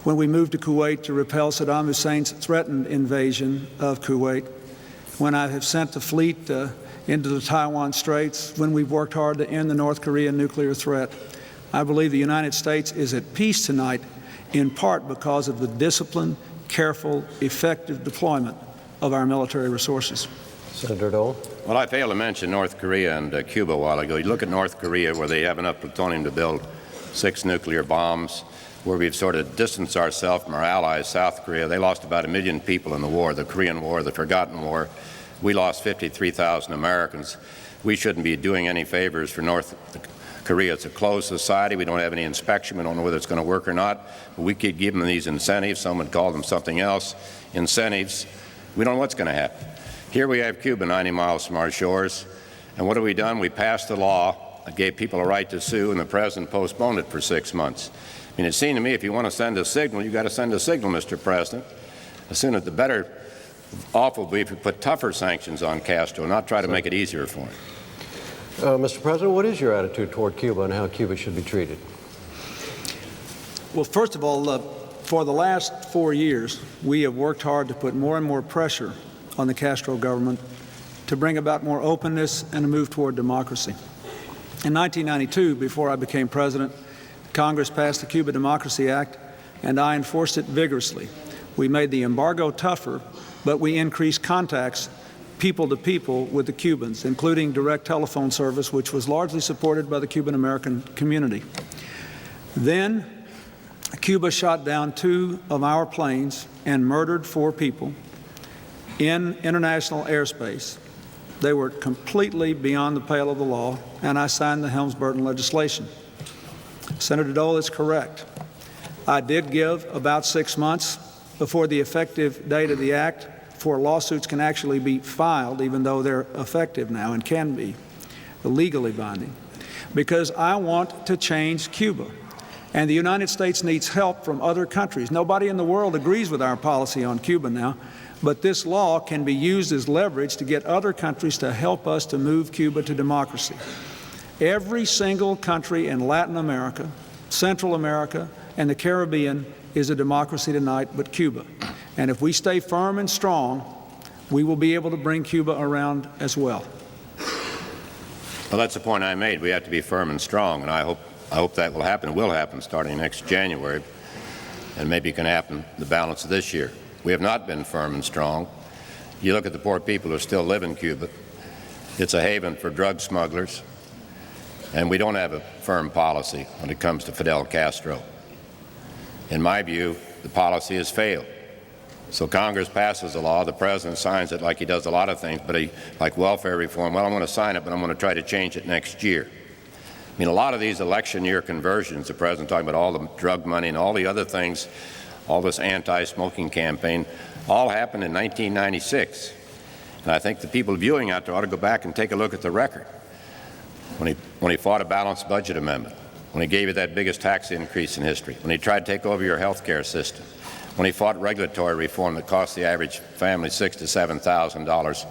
when we moved to Kuwait to repel Saddam Hussein's threatened invasion of Kuwait, when I have sent the fleet into the Taiwan Straits, when we've worked hard to end the North Korean nuclear threat. I believe the United States is at peace tonight in part because of the disciplined, careful, effective deployment of our military resources. Senator Dole. Well, I failed to mention North Korea and Cuba a while ago. You look at North Korea, where they have enough plutonium to build 6 nuclear bombs, where we've sort of distanced ourselves from our allies, South Korea. They lost about 1 million people in the war, the Korean War, the forgotten war. We lost 53,000 Americans. We shouldn't be doing any favors for North Korea. It's a closed society. We don't have any inspection. We don't know whether it's going to work or not. But we keep giving them these incentives. Some would call them something else. Incentives. We don't know what's going to happen. Here we have Cuba 90 miles from our shores. And what have we done? We passed a law that gave people a right to sue, and the President postponed it for 6 months. I mean, it seemed to me if you want to send a signal, you've got to send a signal, Mr. President. The sooner the better off will be if we put tougher sanctions on Castro, not try to make it easier for him. Mr. President, what is your attitude toward Cuba and how Cuba should be treated? Well, first of all, for the last 4 years, we have worked hard to put more and more pressure on the Castro government to bring about more openness and a move toward democracy. In 1992, before I became president, Congress passed the Cuba Democracy Act, and I enforced it vigorously. We made the embargo tougher, but we increased contacts people to people with the Cubans, including direct telephone service, which was largely supported by the Cuban-American community. Then Cuba shot down 2 of our planes and murdered 4 people in international airspace. They were completely beyond the pale of the law, and I signed the Helms-Burton legislation. Senator Dole is correct. I did give about 6 months before the effective date of the act for lawsuits can actually be filed, even though they're effective now and can be legally binding, because I want to change Cuba. And the United States needs help from other countries. Nobody in the world agrees with our policy on Cuba now, but this law can be used as leverage to get other countries to help us to move Cuba to democracy. Every single country in Latin America, Central America, and the Caribbean is a democracy tonight but Cuba. And if we stay firm and strong, we will be able to bring Cuba around as well. Well, that's the point I made. We have to be firm and strong, and I hope that will happen. It will happen starting next January, and maybe it can happen the balance of this year. We have not been firm and strong. You look at the poor people who still live in Cuba. It's a haven for drug smugglers, and we don't have a firm policy when it comes to Fidel Castro. In my view, the policy has failed. So Congress passes a law, the President signs it like he does a lot of things, but like welfare reform, well, I'm going to sign it, but I'm going to try to change it next year. I mean, a lot of these election year conversions, the President talking about all the drug money and all the other things, all this anti-smoking campaign, all happened in 1996. And I think the people viewing out there ought to go back and take a look at the record. When he fought a balanced budget amendment, when he gave you that biggest tax increase in history, when he tried to take over your health care system, when he fought regulatory reform that cost the average family $6,000 to $7,000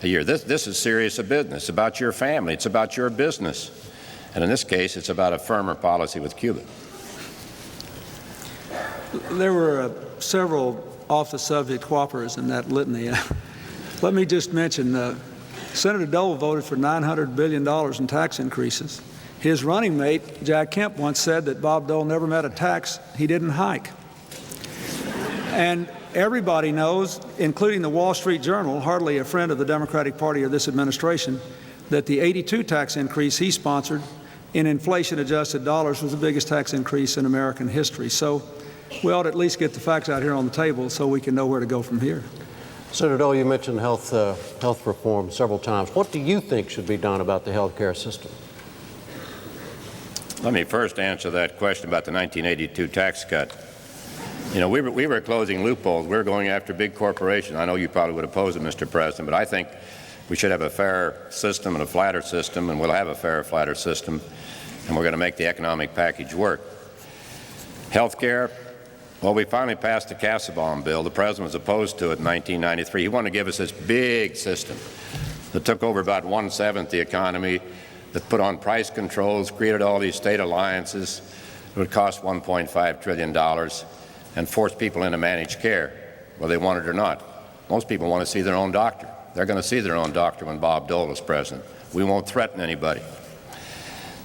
a year. This is serious business. It's about your family. It's about your business. And in this case, it's about a firmer policy with Cuba. There were several off-the-subject whoppers in that litany. Let me just mention, Senator Dole voted for $900 billion in tax increases. His running mate, Jack Kemp, once said that Bob Dole never met a tax he didn't hike. And everybody knows, including the Wall Street Journal, hardly a friend of the Democratic Party or this administration, that the '82 tax increase he sponsored in inflation-adjusted dollars was the biggest tax increase in American history. So we ought to at least get the facts out here on the table so we can know where to go from here. Senator Dole, you mentioned health reform several times. What do you think should be done about the health care system? Let me first answer that question about the 1982 tax cut. You know, we were closing loopholes. We were going after big corporations. I know you probably would oppose it, Mr. President, but I think we should have a fair system and a flatter system, and we'll have a fair, flatter system, and we're going to make the economic package work. Health care, well, we finally passed the Kassebaum bill. The President was opposed to it in 1993. He wanted to give us this big system that took over about 1/7 the economy, that put on price controls, created all these state alliances. It would cost $1.5 trillion. And force people into managed care, whether they want it or not. Most people want to see their own doctor. They're going to see their own doctor when Bob Dole is president. We won't threaten anybody.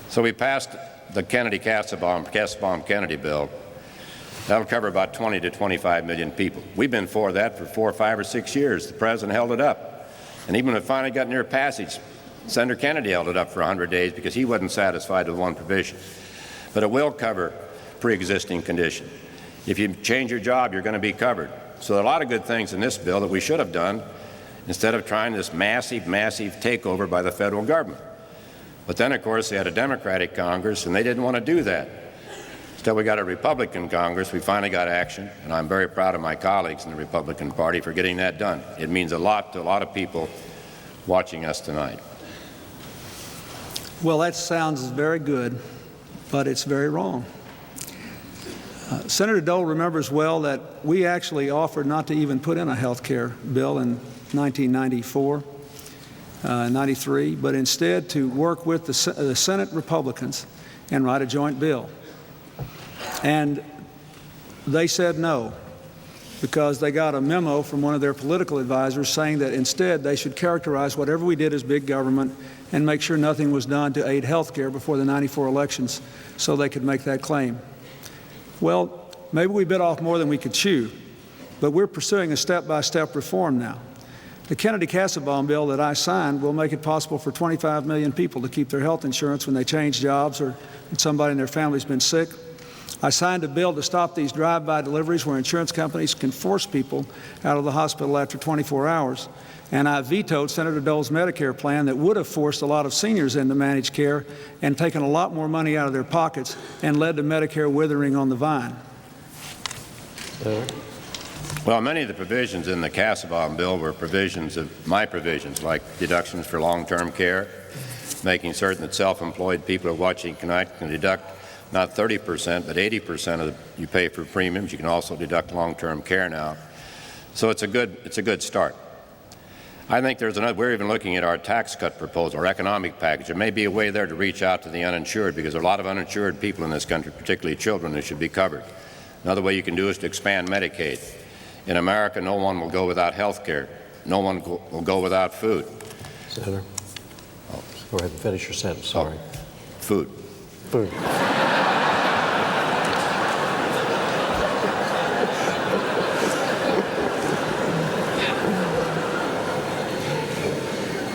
So we passed the Kassebaum-Kennedy bill. That'll cover about 20 to 25 million people. We've been for that for 4, 5, or 6 years. The President held it up. And even when it finally got near passage, Senator Kennedy held it up for 100 days because he wasn't satisfied with one provision. but it will cover pre-existing condition. If you change your job, you're going to be covered. So there are a lot of good things in this bill that we should have done instead of trying this massive takeover by the federal government. But then, of course, they had a Democratic Congress, and they didn't want to do that. Instead, we got a Republican Congress. We finally got action, and I'm very proud of my colleagues in the Republican Party for getting that done. It means a lot to a lot of people watching us tonight. Well, that sounds very good, but it's very wrong. Senator Dole remembers well that we actually offered not to even put in a health care bill in 1994, 93, but instead to work with the Senate Republicans and write a joint bill. And they said no, because they got a memo from one of their political advisors saying that instead they should characterize whatever we did as big government and make sure nothing was done to aid health care before the '94 elections so they could make that claim. Well, maybe we bit off more than we could chew, but we're pursuing a step-by-step reform now. The Kennedy-Kassebaum bill that I signed will make it possible for 25 million people to keep their health insurance when they change jobs or when somebody in their family's been sick. I signed a bill to stop these drive-by deliveries where insurance companies can force people out of the hospital after 24 hours. And I vetoed Senator Dole's Medicare plan that would have forced a lot of seniors into managed care and taken a lot more money out of their pockets and led to Medicare withering on the vine. Well, many of the provisions in the Kassebaum bill were provisions of my provisions, like deductions for long-term care, making certain that self-employed people who are watching tonight can deduct not 30%, but 80% of you pay for premiums. You can also deduct long-term care now. So it's a good start. I think there's another. We're even looking at our tax cut proposal, our economic package. There may be a way there to reach out to the uninsured, because there are a lot of uninsured people in this country, particularly children, who should be covered. Another way you can do is to expand Medicaid. In America, no one will go without health care. No one will go without food. Senator, go ahead and finish your sentence. Sorry. Food. Food.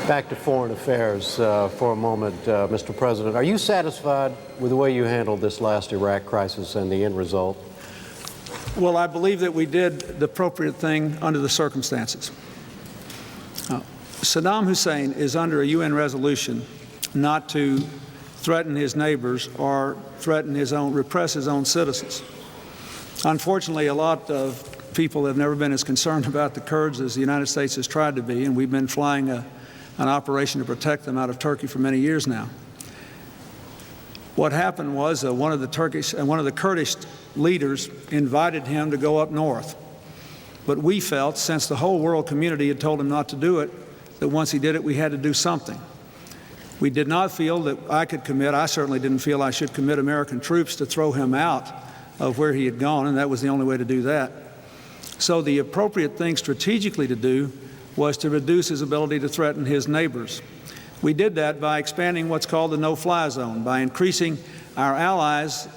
Back to foreign affairs for a moment, Mr. President. Are you satisfied with the way you handled this last Iraq crisis and the end result? Well, I believe that we did the appropriate thing under the circumstances. Saddam Hussein is under a UN resolution not to threaten his neighbors or repress his own citizens. Unfortunately, a lot of people have never been as concerned about the Kurds as the United States has tried to be, and we've been flying an operation to protect them out of Turkey for many years now. What happened was one of the Kurdish leaders invited him to go up north. But we felt, since the whole world community had told him not to do it, that once he did it, we had to do something. We did not feel that I certainly didn't feel I should commit American troops to throw him out of where he had gone, and that was the only way to do that. So the appropriate thing strategically to do was to reduce his ability to threaten his neighbors. We did that by expanding what's called the no-fly zone, by increasing our allies'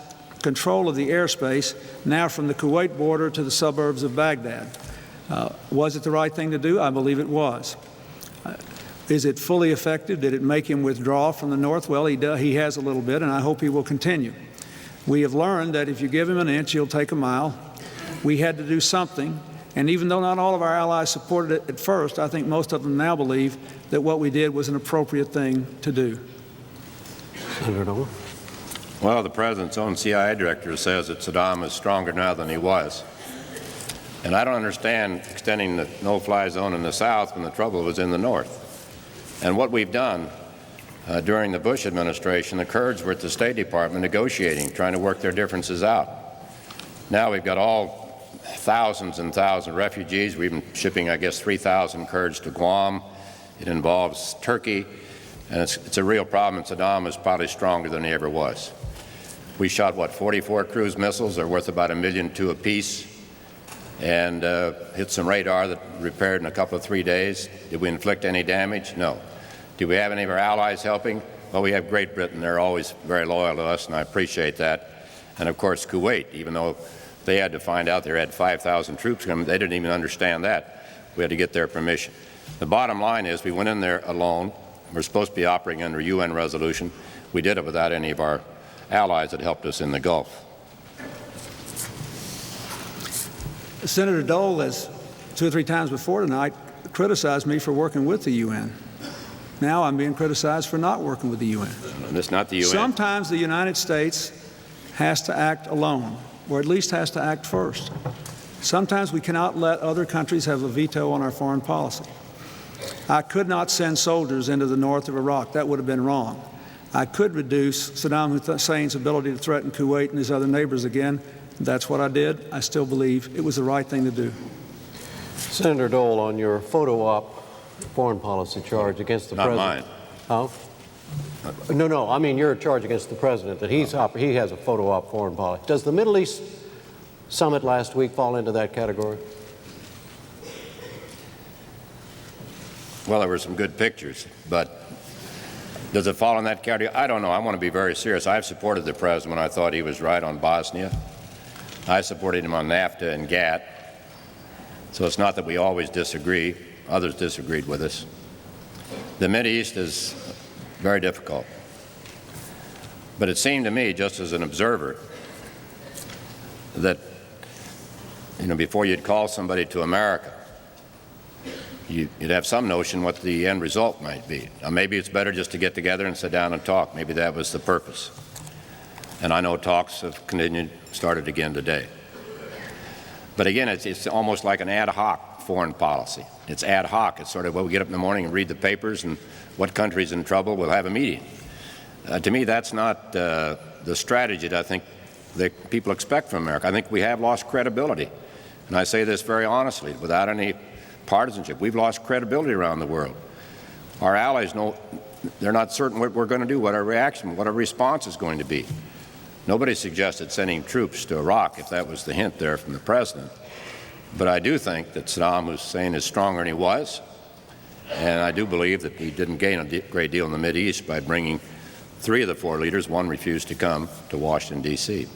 control of the airspace, now from the Kuwait border to the suburbs of Baghdad. Was it the right thing to do? I believe it was. Is it fully effective? Did it make him withdraw from the north? Well, he has a little bit, and I hope he will continue. We have learned that if you give him an inch, he'll take a mile. We had to do something, and even though not all of our allies supported it at first, I think most of them now believe that what we did was an appropriate thing to do. Senator Dole. Well, the President's own CIA director says that Saddam is stronger now than he was. And I don't understand extending the no-fly zone in the south when the trouble was in the north. And what we've done during the Bush administration, the Kurds were at the State Department negotiating, trying to work their differences out. Now we've got all thousands and thousands of refugees. We've been shipping, I guess, 3,000 Kurds to Guam. It involves Turkey, and it's a real problem, and Saddam is probably stronger than he ever was. We shot, 44 cruise missiles. They're worth about $1.2 million apiece, and hit some radar that repaired in a couple of 3 days. Did we inflict any damage? No. Do we have any of our allies helping? Well, we have Great Britain. They're always very loyal to us, and I appreciate that. And, of course, Kuwait, even though they had to find out they had 5,000 troops coming, they didn't even understand that. We had to get their permission. The bottom line is we went in there alone. We're supposed to be operating under UN resolution. We did it without any of our allies that helped us in the Gulf. Senator Dole has 2 or 3 times before tonight criticized me for working with the UN. Now I'm being criticized for not working with the UN. And it's not the UN. Sometimes the United States has to act alone, or at least has to act first. Sometimes we cannot let other countries have a veto on our foreign policy. I could not send soldiers into the north of Iraq. That would have been wrong. I could reduce Saddam Hussein's ability to threaten Kuwait and his other neighbors again. That's what I did. I still believe it was the right thing to do. Senator Dole, on your photo op foreign policy charge against the president. Not mine. Oh? No, I mean your charge against the president, that he has a photo op foreign policy. Does the Middle East summit last week fall into that category? Well, there were some good pictures, but does it fall in that category? I don't know. I want to be very serious. I've supported the president when I thought he was right on Bosnia. I supported him on NAFTA and GATT. So it's not that we always disagree. Others disagreed with us. The Mideast is very difficult. But it seemed to me, just as an observer, that before you'd call somebody to America, you'd have some notion what the end result might be. Now, maybe it's better just to get together and sit down and talk. Maybe that was the purpose. And I know talks have started again today. But again, it's almost like an ad hoc foreign policy. It's ad hoc. It's sort of, well, we get up in the morning and read the papers, and what country's in trouble, we'll have a meeting. To me, that's not the strategy that I think that people expect from America. I think we have lost credibility. And I say this very honestly, without any partisanship. We've lost credibility around the world. Our allies know they're not certain what we're going to do, what our reaction, what our response is going to be. Nobody suggested sending troops to Iraq, if that was the hint there from the president. But I do think that Saddam Hussein is stronger than he was, and I do believe that he didn't gain a great deal in the Mideast by bringing 3 of the 4 leaders. One refused to come to Washington, D.C.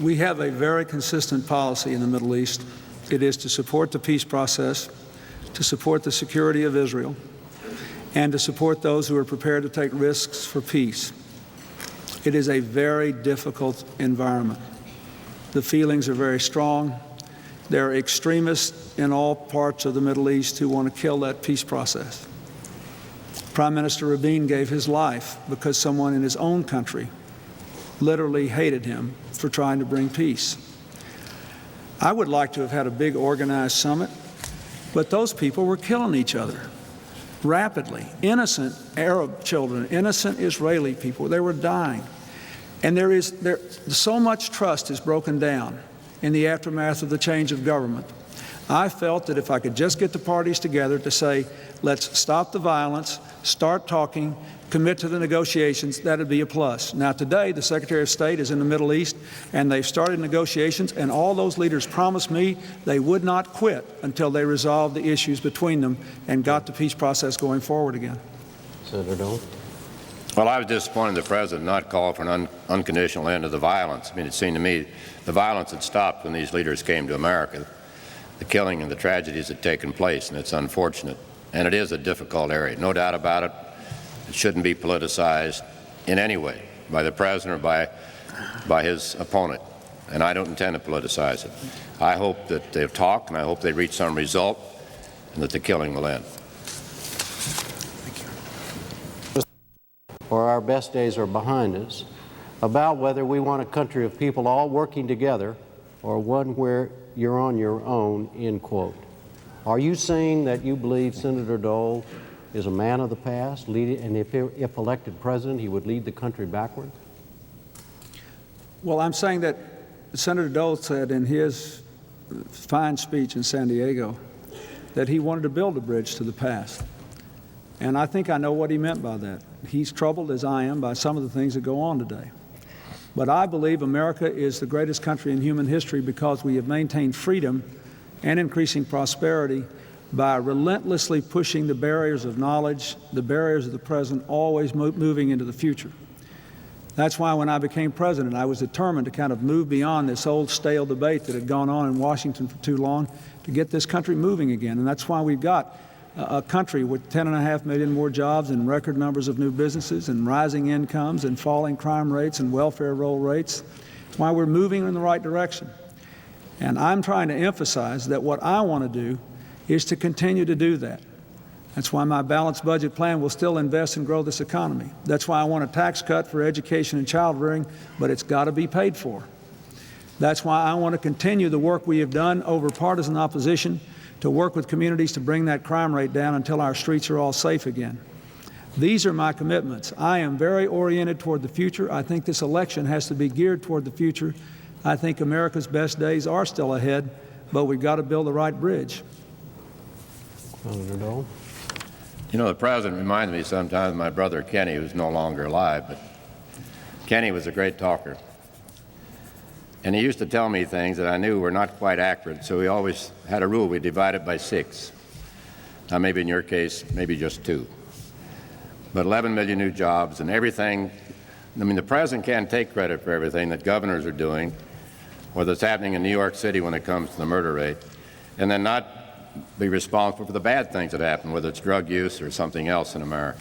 We have a very consistent policy in the Middle East. It is to support the peace process, to support the security of Israel, and to support those who are prepared to take risks for peace. It is a very difficult environment. The feelings are very strong. There are extremists in all parts of the Middle East who want to kill that peace process. Prime Minister Rabin gave his life because someone in his own country literally hated him for trying to bring peace. I would like to have had a big organized summit, but those people were killing each other rapidly. Innocent Arab children, innocent Israeli people, they were dying. And so much trust is broken down in the aftermath of the change of government. I felt that if I could just get the parties together to say, let's stop the violence, start talking, commit to the negotiations, that would be a plus. Now today, the Secretary of State is in the Middle East, and they've started negotiations, and all those leaders promised me they would not quit until they resolved the issues between them and got the peace process going forward again. Senator Dole. Well, I was disappointed the president not call for an unconditional end to the violence. I mean, it seemed to me the violence had stopped when these leaders came to America. The killing and the tragedies had taken place, and it's unfortunate. And it is a difficult area, no doubt about it. It shouldn't be politicized in any way by the president or by his opponent. And I don't intend to politicize it. I hope that they've talked, and I hope they reach some result, and that the killing will end. Or our best days are behind us, about whether we want a country of people all working together or one where you're on your own, end quote. Are you saying that you believe Senator Dole is a man of the past, and if elected president, he would lead the country backward? Well, I'm saying that Senator Dole said in his fine speech in San Diego that he wanted to build a bridge to the past. And I think I know what he meant by that. He's troubled, as I am, by some of the things that go on today. But I believe America is the greatest country in human history because we have maintained freedom and increasing prosperity by relentlessly pushing the barriers of knowledge, the barriers of the present, always moving into the future. That's why when I became president, I was determined to kind of move beyond this old stale debate that had gone on in Washington for too long to get this country moving again. And that's why we've got a country with 10.5 million more jobs and record numbers of new businesses and rising incomes and falling crime rates and welfare roll rates. It's why we're moving in the right direction. And I'm trying to emphasize that what I want to do is to continue to do that. That's why my balanced budget plan will still invest and grow this economy. That's why I want a tax cut for education and child rearing, but it's got to be paid for. That's why I want to continue the work we have done over partisan opposition to work with communities to bring that crime rate down until our streets are all safe again. These are my commitments. I am very oriented toward the future. I think this election has to be geared toward the future. I think America's best days are still ahead, but we've got to build the right bridge. Senator Dole. You know, the President reminds me sometimes of my brother Kenny, who's no longer alive, but Kenny was a great talker. And he used to tell me things that I knew were not quite accurate, so we always had a rule: we divided by 6. Now, maybe in your case, maybe just 2. But 11 million new jobs and everything. I mean, the President can't take credit for everything that governors are doing or that's happening in New York City when it comes to the murder rate, and then not be responsible for the bad things that happen, whether it's drug use or something else in America.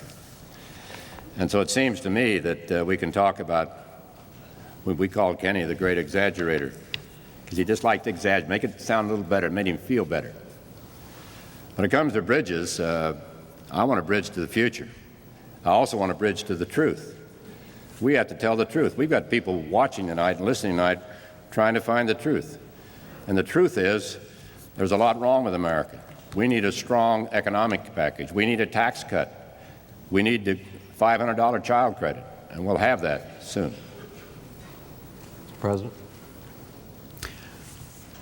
And so it seems to me that we can talk about what we call Kenny the great exaggerator, because he just liked to exaggerate, make it sound a little better, it made him feel better. When it comes to bridges, I want a bridge to the future. I also want a bridge to the truth. We have to tell the truth. We've got people watching tonight and listening tonight trying to find the truth. And the truth is, there's a lot wrong with America. We need a strong economic package. We need a tax cut. We need the $500 child credit, and we'll have that soon. Mr. President.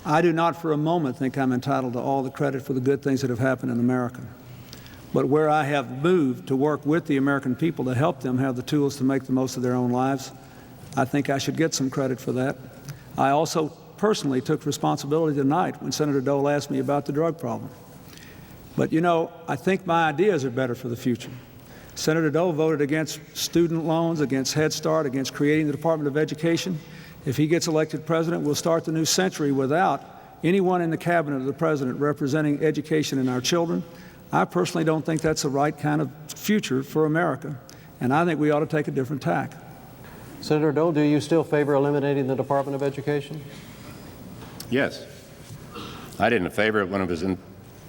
I do not for a moment think I'm entitled to all the credit for the good things that have happened in America. But where I have moved to work with the American people to help them have the tools to make the most of their own lives, I think I should get some credit for that. I also personally took responsibility tonight when Senator Dole asked me about the drug problem. But, you know, I think my ideas are better for the future. Senator Dole voted against student loans, against Head Start, against creating the Department of Education. If he gets elected president, we'll start the new century without anyone in the cabinet of the president representing education and our children. I personally don't think that's the right kind of future for America, and I think we ought to take a different tack. Senator Dole, do you still favor eliminating the Department of Education? Yes. I didn't favor it when it was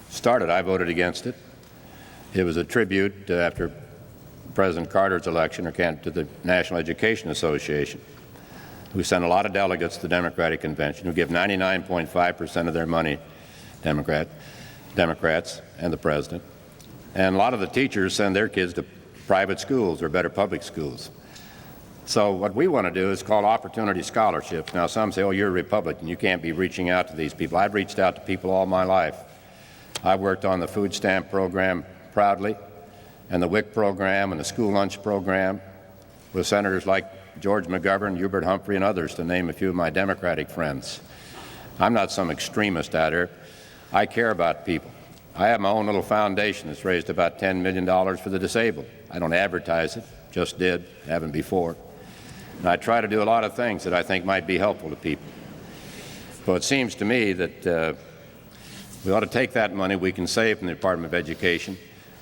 started. I voted against it. It was a tribute after President Carter's election to the National Education Association, who sent a lot of delegates to the Democratic Convention, who give 99.5% of their money Democrats and the President. And a lot of the teachers send their kids to private schools or better public schools. So what we want to do is called opportunity scholarships. Now, some say, oh, you're a Republican, you can't be reaching out to these people. I've reached out to people all my life. I've worked on the food stamp program proudly, and the WIC program, and the school lunch program, with senators like George McGovern, Hubert Humphrey, and others, to name a few of my Democratic friends. I'm not some extremist out here. I care about people. I have my own little foundation that's raised about $10 million for the disabled. I don't advertise it, just did, haven't before. And I try to do a lot of things that I think might be helpful to people. So it seems to me that we ought to take that money we can save from the Department of Education,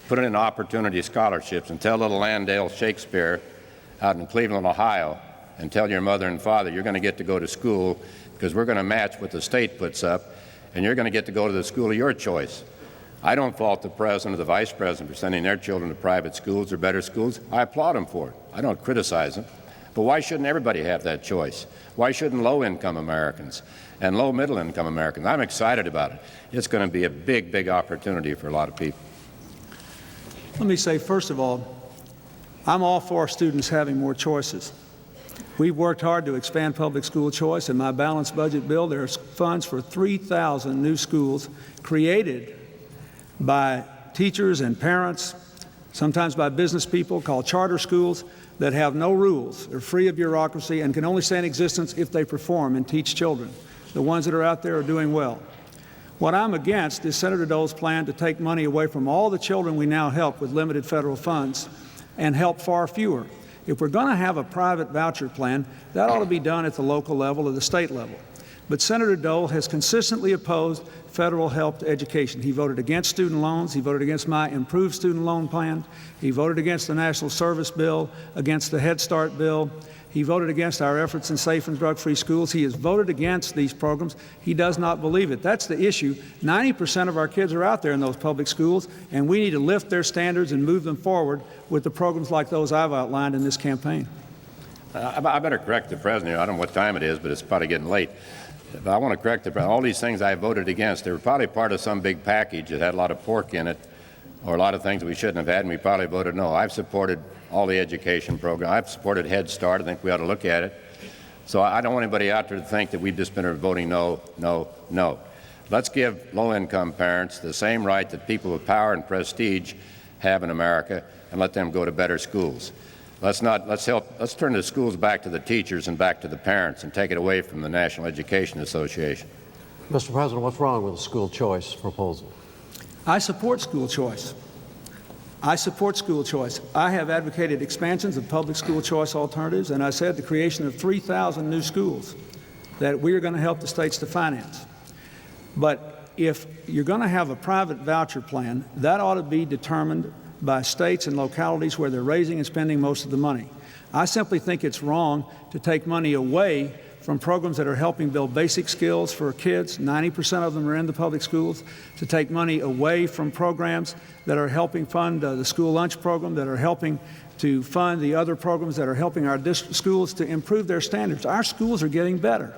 put it in opportunity scholarships, and tell little Landale Shakespeare out in Cleveland, Ohio, and tell your mother and father you're going to get to go to school because we're going to match what the state puts up, and you're going to get to go to the school of your choice. I don't fault the president or the vice president for sending their children to private schools or better schools. I applaud them for it. I don't criticize them. But why shouldn't everybody have that choice? Why shouldn't low-income Americans and low-middle-income Americans? I'm excited about it. It's going to be a big, big opportunity for a lot of people. Let me say, first of all, I'm all for students having more choices. We've worked hard to expand public school choice. In my balanced budget bill, there's funds for 3,000 new schools created by teachers and parents, sometimes by business people, called charter schools, that have no rules. They're free of bureaucracy and can only stay in existence if they perform and teach children. The ones that are out there are doing well. What I'm against is Senator Dole's plan to take money away from all the children we now help with limited federal funds and help far fewer. If we're going to have a private voucher plan, that ought to be done at the local level or the state level. But Senator Dole has consistently opposed federal help to education. He voted against student loans. He voted against my improved student loan plan. He voted against the National Service Bill, against the Head Start bill. He voted against our efforts in safe and drug-free schools. He has voted against these programs. He does not believe it. That's the issue. 90% of our kids are out there in those public schools, and we need to lift their standards and move them forward with the programs like those I've outlined in this campaign. I better correct the President here. I don't know what time it is, but it's probably getting late. But I want to correct the President. All these things I voted against, they were probably part of some big package that had a lot of pork in it or a lot of things that we shouldn't have had, and we probably voted no. I've supported all the education program. I've supported Head Start. I think we ought to look at it. So I don't want anybody out there to think that we've just been voting no, no, no. Let's give low-income parents the same right that people with power and prestige have in America, and let them go to better schools. Let's turn the schools back to the teachers and back to the parents and take it away from the National Education Association. Mr. President, what's wrong with the school choice proposal? I support school choice. I support school choice. I have advocated expansions of public school choice alternatives, and I said the creation of 3,000 new schools that we are going to help the states to finance. But if you're going to have a private voucher plan, that ought to be determined by states and localities where they're raising and spending most of the money. I simply think it's wrong to take money away from programs that are helping build basic skills for kids. 90% of them are in the public schools. To take money away from programs that are helping fund the school lunch program, that are helping to fund the other programs that are helping our schools to improve their standards. Our schools are getting better,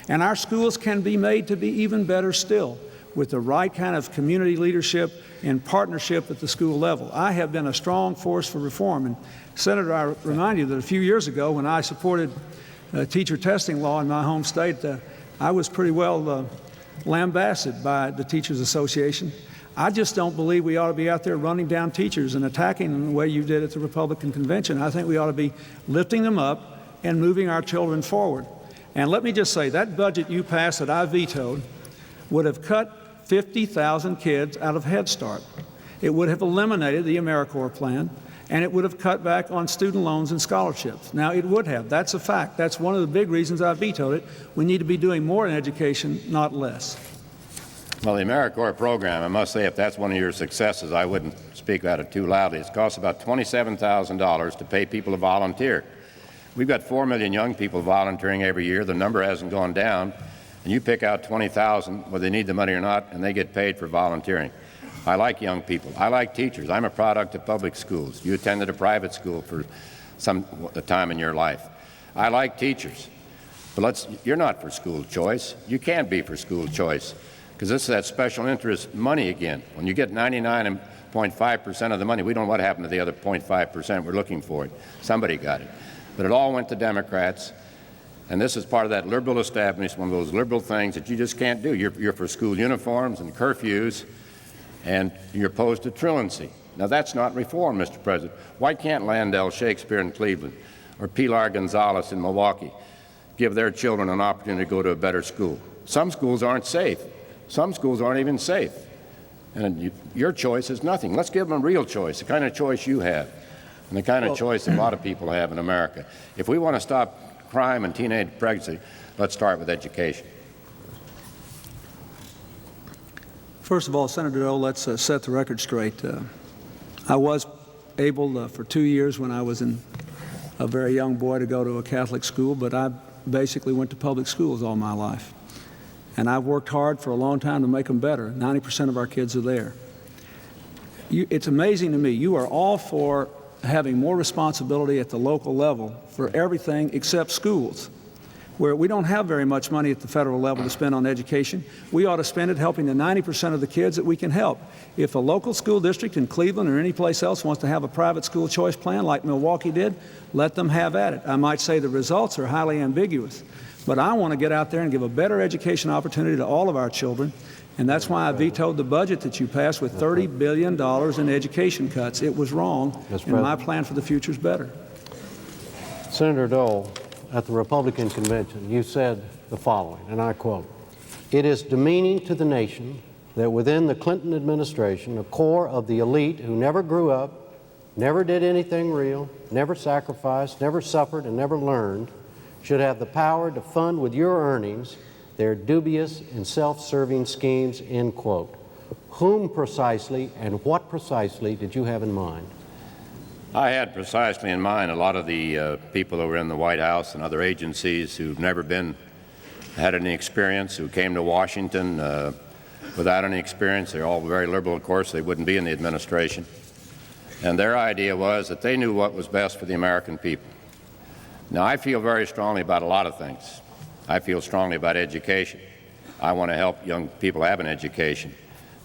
and our schools can be made to be even better still with the right kind of community leadership and partnership at the school level. I have been a strong force for reform. And Senator, I remind you that a few years ago when I supported teacher testing law in my home state, I was pretty well lambasted by the Teachers Association. I just don't believe we ought to be out there running down teachers and attacking them the way you did at the Republican convention. I think we ought to be lifting them up and moving our children forward. And let me just say, that budget you passed that I vetoed would have cut 50,000 kids out of Head Start. It would have eliminated the AmeriCorps plan, and it would have cut back on student loans and scholarships. Now, it would have. That's a fact. That's one of the big reasons I vetoed it. We need to be doing more in education, not less. Well, the AmeriCorps program, I must say, if that's one of your successes, I wouldn't speak about it too loudly. It's cost about $27,000 to pay people to volunteer. We've got 4 million young people volunteering every year. The number hasn't gone down. And you pick out 20,000, whether they need the money or not, and they get paid for volunteering. I like young people. I like teachers. I'm a product of public schools. You attended a private school for some time in your life. I like teachers. But you're not for school choice. You can't be for school choice, because this is that special interest money again. When you get 99.5% of the money, we don't know what happened to the other 0.5%. We're looking for it. Somebody got it. But it all went to Democrats. And this is part of that liberal establishment, one of those liberal things that you just can't do. You're for school uniforms and curfews, and you're opposed to truancy. Now, that's not reform, Mr. President. Why can't Landell Shakespeare in Cleveland or Pilar Gonzalez in Milwaukee give their children an opportunity to go to a better school? Some schools aren't safe. Some schools aren't even safe. And your choice is nothing. Let's give them a real choice, the kind of choice you have, and the kind of choice a lot of people have in America. If we want to stop crime and teenage pregnancy, let's start with education. First of all, Senator Dole, let's set the record straight. I was able for 2 years when I was a very young boy to go to a Catholic school, but I basically went to public schools all my life. And I've worked hard for a long time to make them better. 90% of our kids are there. It's amazing to me. You are all for having more responsibility at the local level for everything except schools, where we don't have very much money at the federal level to spend on education. We ought to spend it helping the 90% of the kids that we can help. If a local school district in Cleveland or any place else wants to have a private school choice plan like Milwaukee did, let them have at it. I might say the results are highly ambiguous, but I want to get out there and give a better education opportunity to all of our children. And that's why I vetoed the budget that you passed with $30 billion in education cuts. It was wrong, and my plan for the future is better. Senator Dole, at the Republican convention, you said the following, and I quote, "It is demeaning to the nation that within the Clinton administration, a core of the elite who never grew up, never did anything real, never sacrificed, never suffered, and never learned, should have the power to fund with your earnings They're dubious and self-serving schemes, end quote. Whom precisely and what precisely did you have in mind? I had precisely in mind a lot of the people who were in the White House and other agencies who've never had any experience, who came to Washington without any experience. They're all very liberal, of course. They wouldn't be in the administration. And their idea was that they knew what was best for the American people. Now, I feel very strongly about a lot of things. I feel strongly about education. I want to help young people have an education,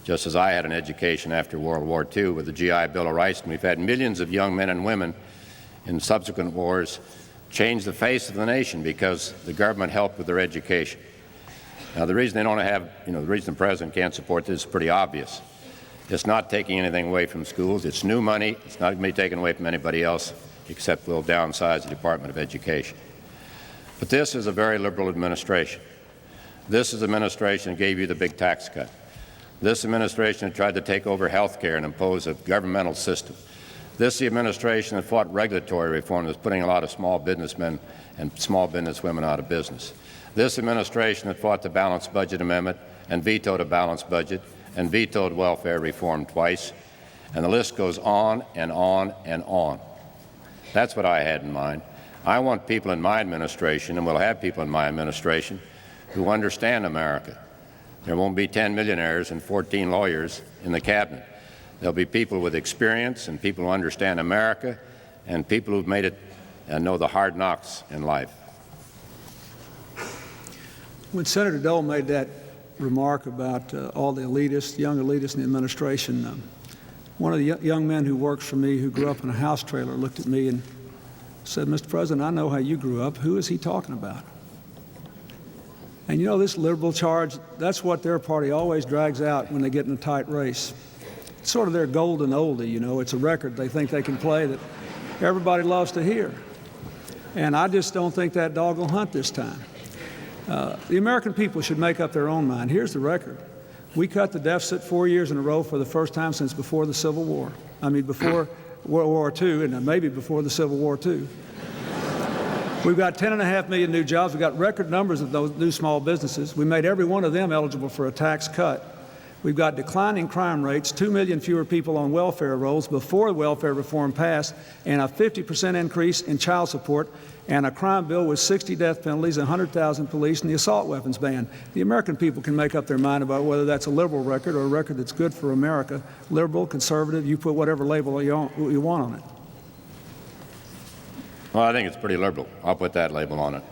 just as I had an education after World War II with the GI Bill of Rights. And we've had millions of young men and women in subsequent wars change the face of the nation because the government helped with their education. Now, the reason they don't have, the reason the President can't support this is pretty obvious. It's not taking anything away from schools. It's new money. It's not going to be taken away from anybody else, except we'll downsize the Department of Education. But this is a very liberal administration. This is the administration that gave you the big tax cut. This administration that tried to take over health care and impose a governmental system. This is the administration that fought regulatory reform that's putting a lot of small businessmen and small businesswomen out of business. This administration that fought the balanced budget amendment and vetoed a balanced budget and vetoed welfare reform twice. And the list goes on and on and on. That's what I had in mind. I want people in my administration, and we'll have people in my administration, who understand America. There won't be 10 millionaires and 14 lawyers in the cabinet. There'll be people with experience and people who understand America and people who've made it and know the hard knocks in life. When Senator Dole made that remark about all the elitists, young elitists in the administration, one of the young men who works for me who grew up in a house trailer looked at me and said, "Mr. President, I know how you grew up. Who is he talking about?" And this liberal charge, that's what their party always drags out when they get in a tight race. It's sort of their golden oldie, It's a record they think they can play that everybody loves to hear. And I just don't think that dog will hunt this time. The American people should make up their own mind. Here's the record. We cut the deficit 4 years in a row for the first time since before the Civil War. Before World War II, and maybe before the Civil War, too. We've got 10.5 million new jobs. We've got record numbers of those new small businesses. We made every one of them eligible for a tax cut. We've got declining crime rates, 2 million fewer people on welfare rolls before welfare reform passed, and a 50% increase in child support, and a crime bill with 60 death penalties, 100,000 police, and the assault weapons ban. The American people can make up their mind about whether that's a liberal record or a record that's good for America. Liberal, conservative, you put whatever label you want on it. Well, I think it's pretty liberal. I'll put that label on it.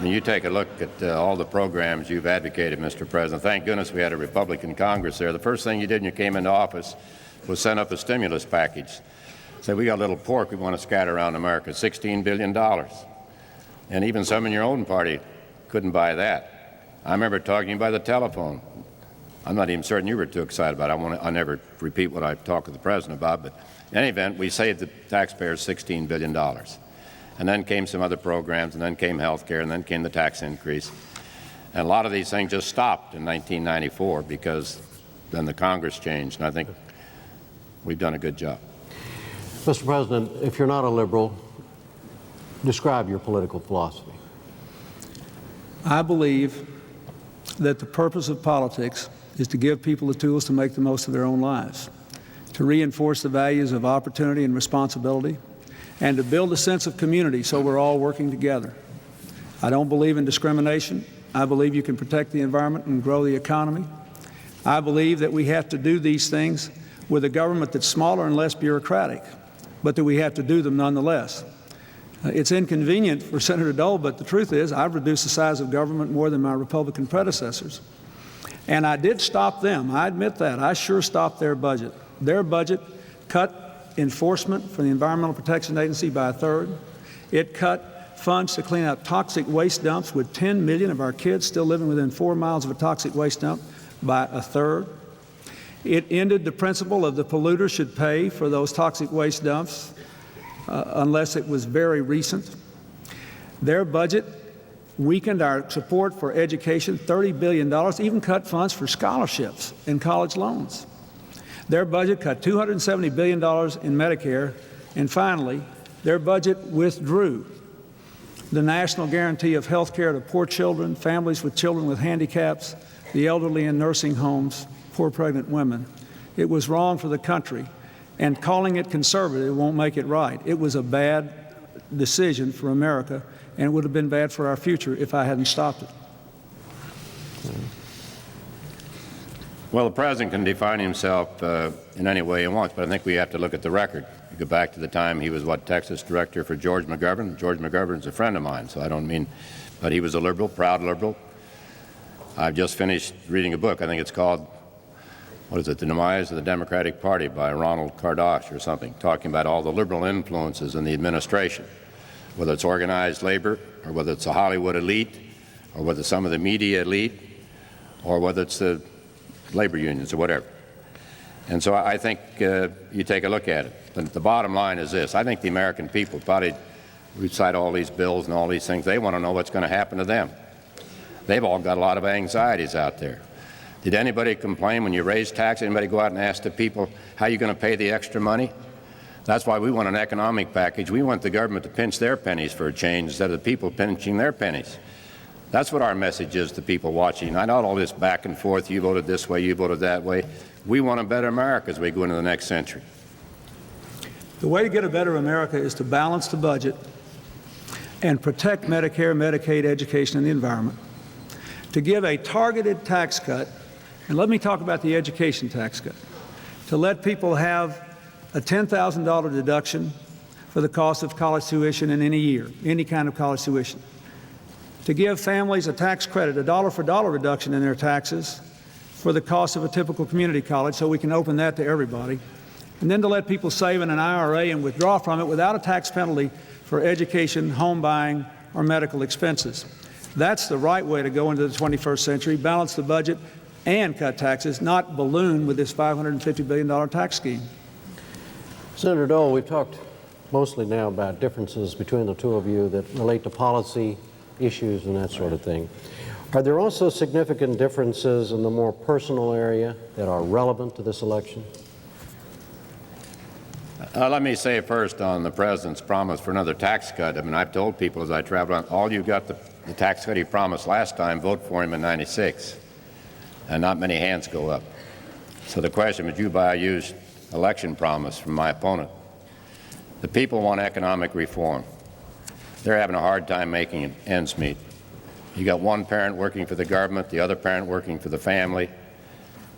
You take a look at all the programs you've advocated, Mr. President. Thank goodness we had a Republican Congress there. The first thing you did when you came into office was send up a stimulus package. Say, we got a little pork we want to scatter around America, $16 billion. And even some in your own party couldn't buy that. I remember talking to you by the telephone. I'm not even certain you were too excited about it. I never repeat what I talk with the President about. But in any event, we saved the taxpayers $16 billion. And then came some other programs, and then came health care, and then came the tax increase. And a lot of these things just stopped in 1994 because then the Congress changed, and I think we've done a good job. Mr. President, if you're not a liberal, describe your political philosophy. I believe that the purpose of politics is to give people the tools to make the most of their own lives, to reinforce the values of opportunity and responsibility, and to build a sense of community so we're all working together. I don't believe in discrimination. I believe you can protect the environment and grow the economy. I believe that we have to do these things with a government that's smaller and less bureaucratic, but that we have to do them nonetheless. It's inconvenient for Senator Dole, but the truth is I've reduced the size of government more than my Republican predecessors. And I did stop them. I admit that. I sure stopped their budget. Their budget cut enforcement for the Environmental Protection Agency by a third. It cut funds to clean up toxic waste dumps, with 10 million of our kids still living within 4 miles of a toxic waste dump, by a third. It ended the principle of the polluter should pay for those toxic waste dumps unless it was very recent. Their budget weakened our support for education, $30 billion, even cut funds for scholarships and college loans. Their budget cut $270 billion in Medicare, and finally, their budget withdrew the national guarantee of health care to poor children, families with children with handicaps, the elderly in nursing homes, poor pregnant women. It was wrong for the country, and calling it conservative won't make it right. It was a bad decision for America, and it would have been bad for our future if I hadn't stopped it. Well, the president can define himself in any way he wants, but I think we have to look at the record. You go back to the time he was, Texas director for George McGovern. George McGovern's a friend of mine, so I don't mean, but he was a liberal, proud liberal. I've just finished reading a book. I think it's called, what is it, The Demise of the Democratic Party by Ronald Kardash or something, talking about all the liberal influences in the administration, whether it's organized labor or whether it's the Hollywood elite or whether it's some of the media elite or whether it's the labor unions or whatever. And so I think you take a look at it. But the bottom line is this. I think the American people probably recite all these bills and all these things. They want to know what's going to happen to them. They've all got a lot of anxieties out there. Did anybody complain when you raise taxes? Anybody go out and ask the people, how are you going to pay the extra money? That's why we want an economic package. We want the government to pinch their pennies for a change instead of the people pinching their pennies. That's what our message is to people watching. Not all this back and forth, you voted this way, you voted that way. We want a better America as we go into the next century. The way to get a better America is to balance the budget and protect Medicare, Medicaid, education, and the environment, to give a targeted tax cut, and let me talk about the education tax cut, to let people have a $10,000 deduction for the cost of college tuition in any year, any kind of college tuition, to give families a tax credit, a dollar-for-dollar reduction in their taxes for the cost of a typical community college, so we can open that to everybody, and then to let people save in an IRA and withdraw from it without a tax penalty for education, home buying, or medical expenses. That's the right way to go into the 21st century, balance the budget and cut taxes, not balloon with this $550 billion tax scheme. Senator Dole, we've talked mostly now about differences between the two of you that relate to policy issues and that sort of thing. Are there also significant differences in the more personal area that are relevant to this election? Let me say first on the president's promise for another tax cut. I mean, I've told people as I travel around, all you got the tax cut he promised last time, vote for him in '96. And not many hands go up. So the question, would you buy a used election promise from my opponent? The people want economic reform. They're having a hard time making ends meet. You got one parent working for the government, the other parent working for the family.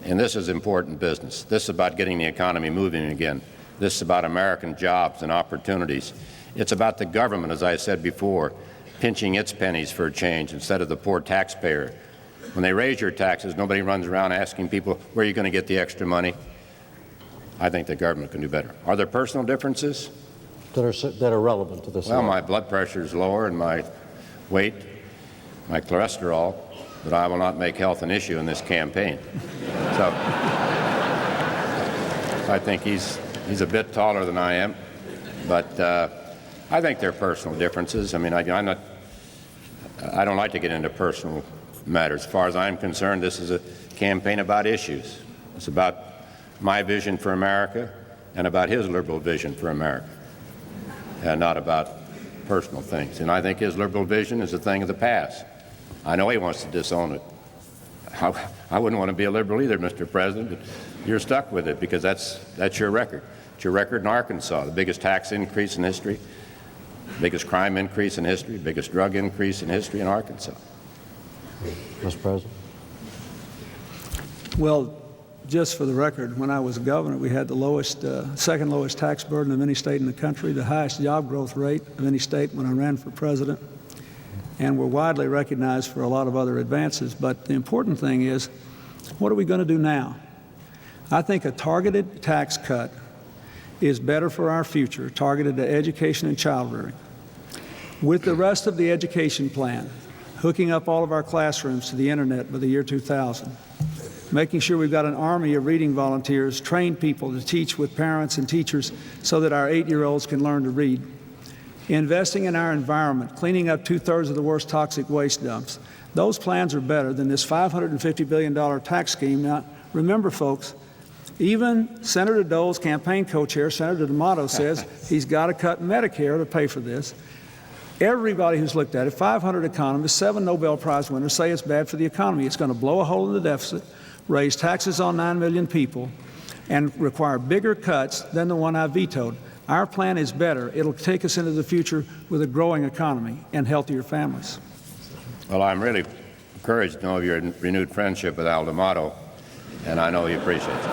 And this is important business. This is about getting the economy moving again. This is about American jobs and opportunities. It's about the government, as I said before, pinching its pennies for a change instead of the poor taxpayer. When they raise your taxes, nobody runs around asking people, where are you going to get the extra money? I think the government can do better. Are there personal differences? That are relevant to this. Well, my blood pressure is lower and my weight, my cholesterol, but I will not make health an issue in this campaign. So I think he's a bit taller than I am, but I think there are personal differences. I mean, I don't like to get into personal matters. As far as I'm concerned, this is a campaign about issues. It's about my vision for America and about his liberal vision for America, and not about personal things. And I think his liberal vision is a thing of the past. I know he wants to disown it. I wouldn't want to be a liberal either, Mr. President, but you're stuck with it because that's your record. It's your record in Arkansas, the biggest tax increase in history, biggest crime increase in history, biggest drug increase in history in Arkansas. Mr. President? Well, just for the record, when I was governor, we had the lowest, second lowest tax burden of any state in the country, the highest job growth rate of any state when I ran for president, and we're widely recognized for a lot of other advances. But the important thing is, what are we going to do now? I think a targeted tax cut is better for our future, targeted to education and child rearing. With the rest of the education plan, hooking up all of our classrooms to the internet by the year 2000, making sure we've got an army of reading volunteers, trained people to teach with parents and teachers so that our 8-year-olds can learn to read, investing in our environment, cleaning up 2/3 of the worst toxic waste dumps. Those plans are better than this $550 billion tax scheme. Now, remember, folks, even Senator Dole's campaign co-chair, Senator D'Amato, says he's got to cut Medicare to pay for this. Everybody who's looked at it, 500 economists, 7 Nobel Prize winners, say it's bad for the economy. It's going to blow a hole in the deficit, raise taxes on 9 million people, and require bigger cuts than the one I vetoed. Our plan is better. It'll take us into the future with a growing economy and healthier families. Well, I'm really encouraged to know of your renewed friendship with Al D'Amato, and I know he appreciates it.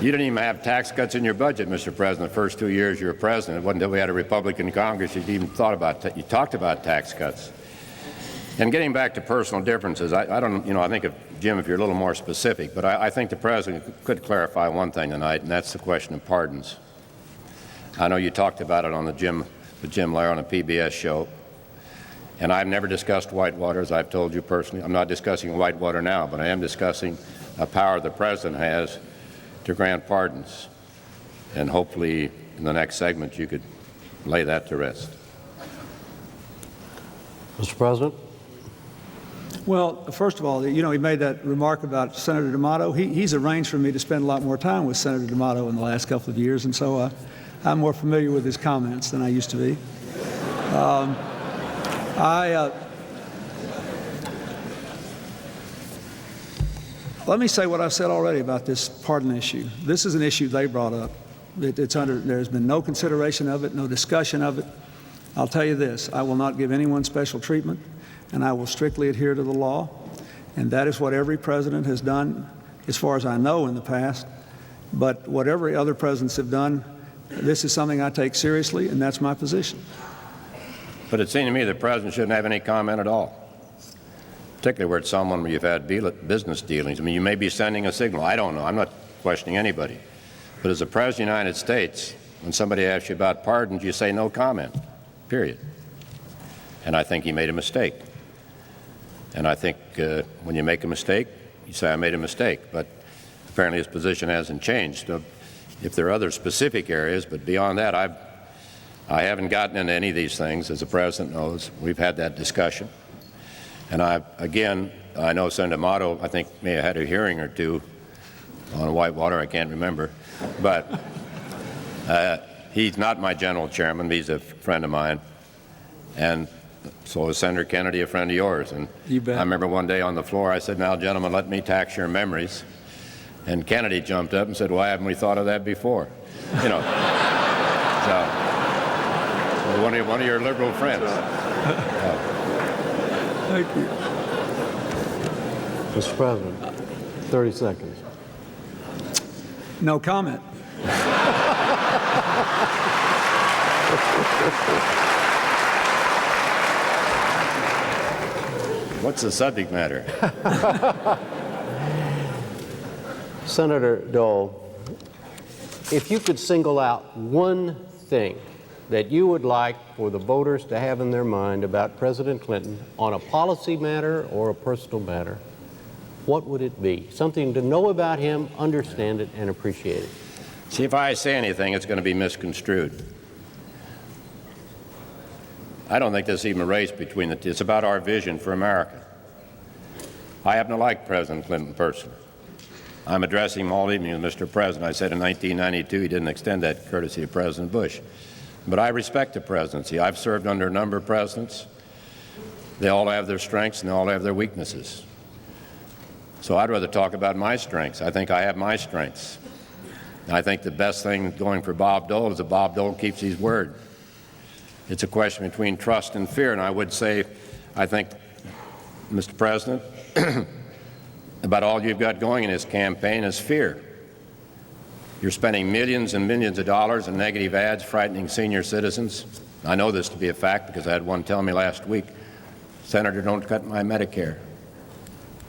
You didn't even have tax cuts in your budget, Mr. President, the first 2 years you were president. It wasn't until we had a Republican Congress you even thought about you talked about tax cuts. And getting back to personal differences, I think, Jim, if you're a little more specific, but I think the President could clarify one thing tonight, and that's the question of pardons. I know you talked about it on with Jim Lehrer on a PBS show, and I've never discussed Whitewater, as I've told you personally. I'm not discussing Whitewater now, but I am discussing a power the President has to grant pardons. And hopefully in the next segment you could lay that to rest. Mr. President? Well, first of all, he made that remark about Senator D'Amato. He's arranged for me to spend a lot more time with Senator D'Amato in the last couple of years, and so I'm more familiar with his comments than I used to be. Let me say what I've said already about this pardon issue. This is an issue they brought up. There's been no consideration of it, no discussion of it. I'll tell you this, I will not give anyone special treatment, and I will strictly adhere to the law, and that is what every president has done, as far as I know, in the past. But whatever other presidents have done, this is something I take seriously, and that's my position. But it seemed to me the President shouldn't have any comment at all, particularly where it's someone where you've had business dealings. I mean, you may be sending a signal. I don't know. I'm not questioning anybody. But as the President of the United States, when somebody asks you about pardons, you say no comment, period. And I think he made a mistake. And I think when you make a mistake, you say, I made a mistake. But apparently his position hasn't changed. So if there are other specific areas, but beyond that, I haven't gotten into any of these things, as the President knows. We've had that discussion. And I know Senator D'Amato, I think, may have had a hearing or two on Whitewater. I can't remember. But he's not my general chairman. He's a friend of mine. And so is Senator Kennedy, a friend of yours. And you bet. I remember one day on the floor, I said, now, gentlemen, let me tax your memories. And Kennedy jumped up and said, why haven't we thought of that before? You know. So one of your liberal friends. Thank you. Mr. President, 30 seconds. No comment. What's the subject matter? Senator Dole, if you could single out one thing that you would like for the voters to have in their mind about President Clinton on a policy matter or a personal matter, what would it be? Something to know about him, understand it, and appreciate it. See, if I say anything, it's going to be misconstrued. I don't think there's even a race between the two. It's about our vision for America. I happen to like President Clinton personally. I'm addressing him all evening with Mr. President. I said in 1992 he didn't extend that courtesy to President Bush. But I respect the presidency. I've served under a number of presidents. They all have their strengths and they all have their weaknesses. So I'd rather talk about my strengths. I think I have my strengths. I think the best thing going for Bob Dole is that Bob Dole keeps his word. It's a question between trust and fear, and I would say, I think, Mr. President, about all you've got going in this campaign is fear. You're spending millions and millions of dollars on negative ads frightening senior citizens. I know this to be a fact because I had one tell me last week, Senator, don't cut my Medicare.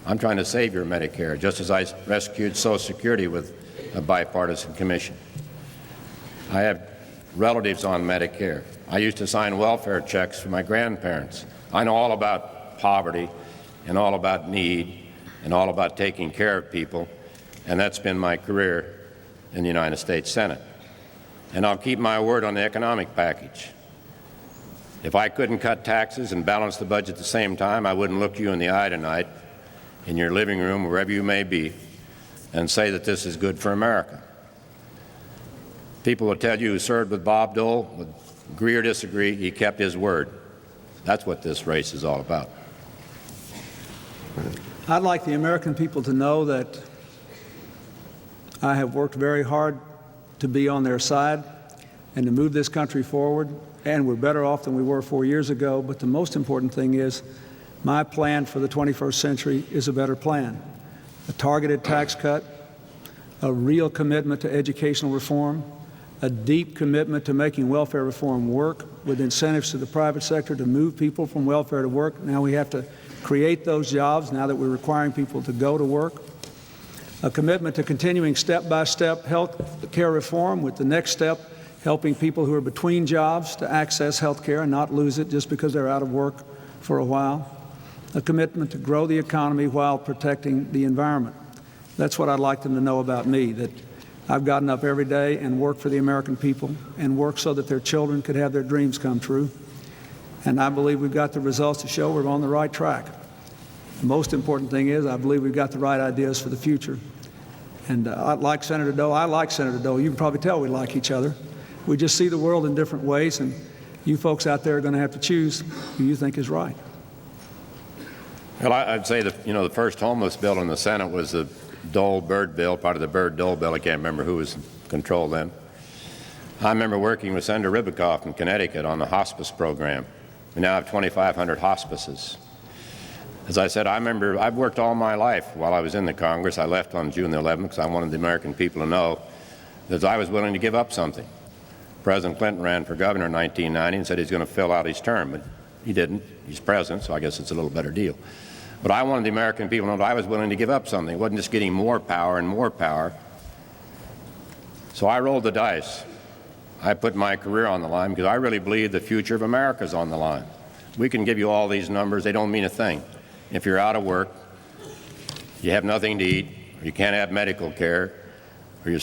I'm trying to save your Medicare, just as I rescued Social Security with a bipartisan commission. I have relatives on Medicare. I used to sign welfare checks for my grandparents. I know all about poverty and all about need and all about taking care of people, and that's been my career in the United States Senate. And I'll keep my word on the economic package. If I couldn't cut taxes and balance the budget at the same time, I wouldn't look you in the eye tonight in your living room, wherever you may be, and say that this is good for America. People will tell you who served with Bob Dole, would agree or disagree, he kept his word. That's what this race is all about. I'd like the American people to know that I have worked very hard to be on their side and to move this country forward, and we're better off than we were 4 years ago. But the most important thing is my plan for the 21st century is a better plan. A targeted tax cut, a real commitment to educational reform, a deep commitment to making welfare reform work with incentives to the private sector to move people from welfare to work. Now we have to create those jobs now that we're requiring people to go to work. A commitment to continuing step-by-step health care reform, with the next step helping people who are between jobs to access health care and not lose it just because they're out of work for a while. A commitment to grow the economy while protecting the environment. That's what I'd like them to know about me, that I've gotten up every day and worked for the American people and worked so that their children could have their dreams come true. And I believe we've got the results to show we're on the right track. The most important thing is I believe we've got the right ideas for the future. And I like Senator Dole. I like Senator Dole. You can probably tell we like each other. We just see the world in different ways, and you folks out there are going to have to choose who you think is right. Well, I'd say that, the first homeless bill in the Senate was the Dole-Byrd bill, part of the Byrd-Dole bill. I can't remember who was in control then. I remember working with Senator Ribicoff in Connecticut on the hospice program. We now have 2,500 hospices. As I said, I've worked all my life while I was in the Congress. I left on June the 11th because I wanted the American people to know that I was willing to give up something. President Clinton ran for governor in 1990 and said he's going to fill out his term, but he didn't. He's president, so I guess it's a little better deal. But I wanted the American people to know that I was willing to give up something. It wasn't just getting more power and more power. So I rolled the dice. I put my career on the line because I really believe the future of America is on the line. We can give you all these numbers. They don't mean a thing. If you're out of work, you have nothing to eat, or you can't have medical care, or you're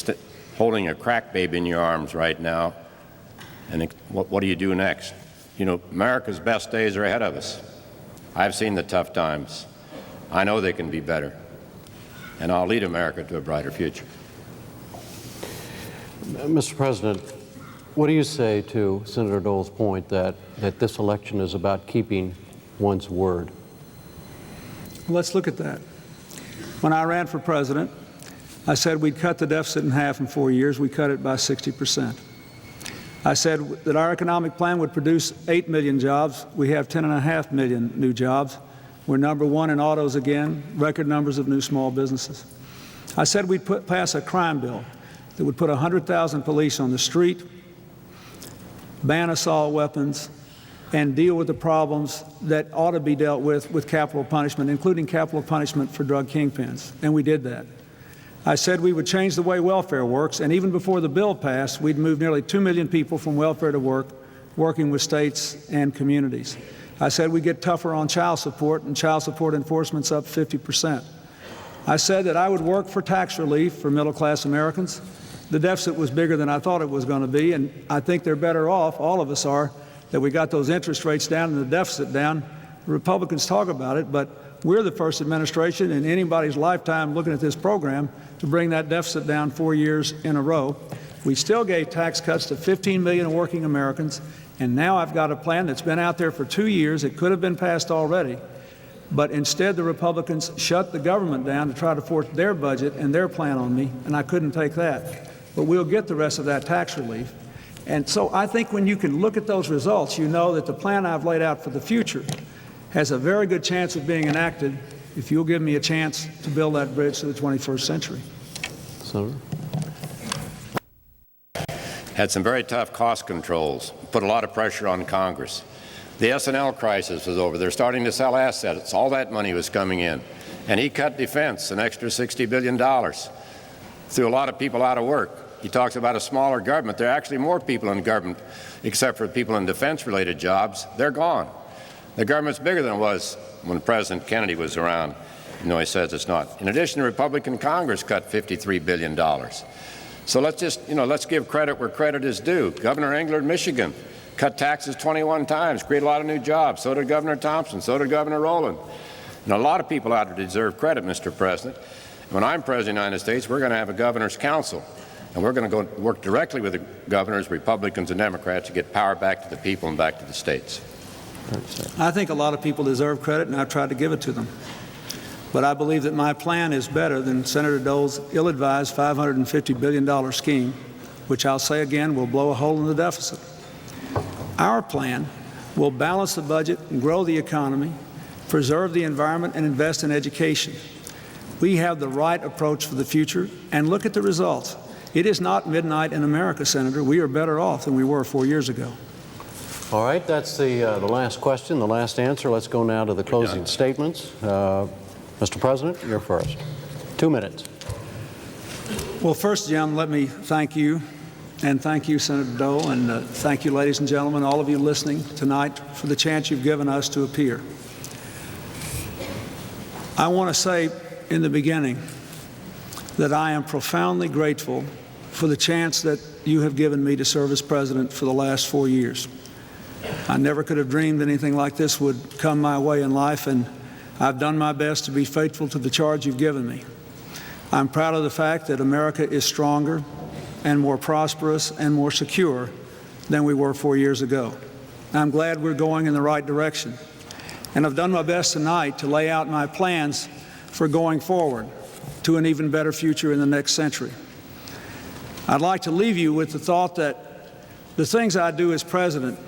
holding a crack baby in your arms right now, and what do you do next? America's best days are ahead of us. I've seen the tough times. I know they can be better, and I'll lead America to a brighter future. Mr. President, what do you say to Senator Dole's point that this election is about keeping one's word? Let's look at that. When I ran for president, I said we'd cut the deficit in half in 4 years. We cut it by 60%. I said that our economic plan would produce 8 million jobs. We have 10.5 million new jobs. We're number one in autos again, record numbers of new small businesses. I said we'd pass a crime bill that would put 100,000 police on the street, ban assault weapons, and deal with the problems that ought to be dealt with capital punishment, including capital punishment for drug kingpins. And we did that. I said we would change the way welfare works, and even before the bill passed, we'd move nearly 2 million people from welfare to work, working with states and communities. I said we'd get tougher on child support, and child support enforcement's up 50%. I said that I would work for tax relief for middle-class Americans. The deficit was bigger than I thought it was going to be, and I think they're better off, all of us are, that we got those interest rates down and the deficit down. The Republicans talk about it, but we're the first administration in anybody's lifetime looking at this program to bring that deficit down 4 years in a row. We still gave tax cuts to 15 million working Americans, and now I've got a plan that's been out there for 2 years. It could have been passed already, but instead the Republicans shut the government down to try to force their budget and their plan on me, and I couldn't take that. But we'll get the rest of that tax relief. And so I think when you can look at those results, you know that the plan I've laid out for the future has a very good chance of being enacted if you'll give me a chance to build that bridge to the 21st century. Senator? Had some very tough cost controls, put a lot of pressure on Congress. The S&L crisis was over. They're starting to sell assets. All that money was coming in. And he cut defense, an extra $60 billion. Threw a lot of people out of work. He talks about a smaller government. There are actually more people in government, except for people in defense-related jobs. They're gone. The government's bigger than it was when President Kennedy was around. He says it's not. In addition, the Republican Congress cut $53 billion. So let's give credit where credit is due. Governor Engler in Michigan cut taxes 21 times, created a lot of new jobs. So did Governor Thompson. So did Governor Rowland. And a lot of people out there deserve credit, Mr. President. When I'm President of the United States, we're going to have a governor's council. And we're going to go work directly with the governors, Republicans and Democrats, to get power back to the people and back to the states. I think a lot of people deserve credit, and I've tried to give it to them. But I believe that my plan is better than Senator Dole's ill-advised $550 billion scheme, which I'll say again will blow a hole in the deficit. Our plan will balance the budget and grow the economy, preserve the environment, and invest in education. We have the right approach for the future, and look at the results. It is not midnight in America, Senator. We are better off than we were 4 years ago. All right, that's the last question, the last answer. Let's go now to the closing statements. Mr. President, you're first. 2 minutes. Well, first, Jim, let me thank you, and thank you, Senator Dole, and thank you, ladies and gentlemen, all of you listening tonight, for the chance you've given us to appear. I want to say in the beginning that I am profoundly grateful for the chance that you have given me to serve as president for the last 4 years. I never could have dreamed anything like this would come my way in life, and I've done my best to be faithful to the charge you've given me. I'm proud of the fact that America is stronger and more prosperous and more secure than we were 4 years ago. I'm glad we're going in the right direction. And I've done my best tonight to lay out my plans for going forward to an even better future in the next century. I'd like to leave you with the thought that the things I do as president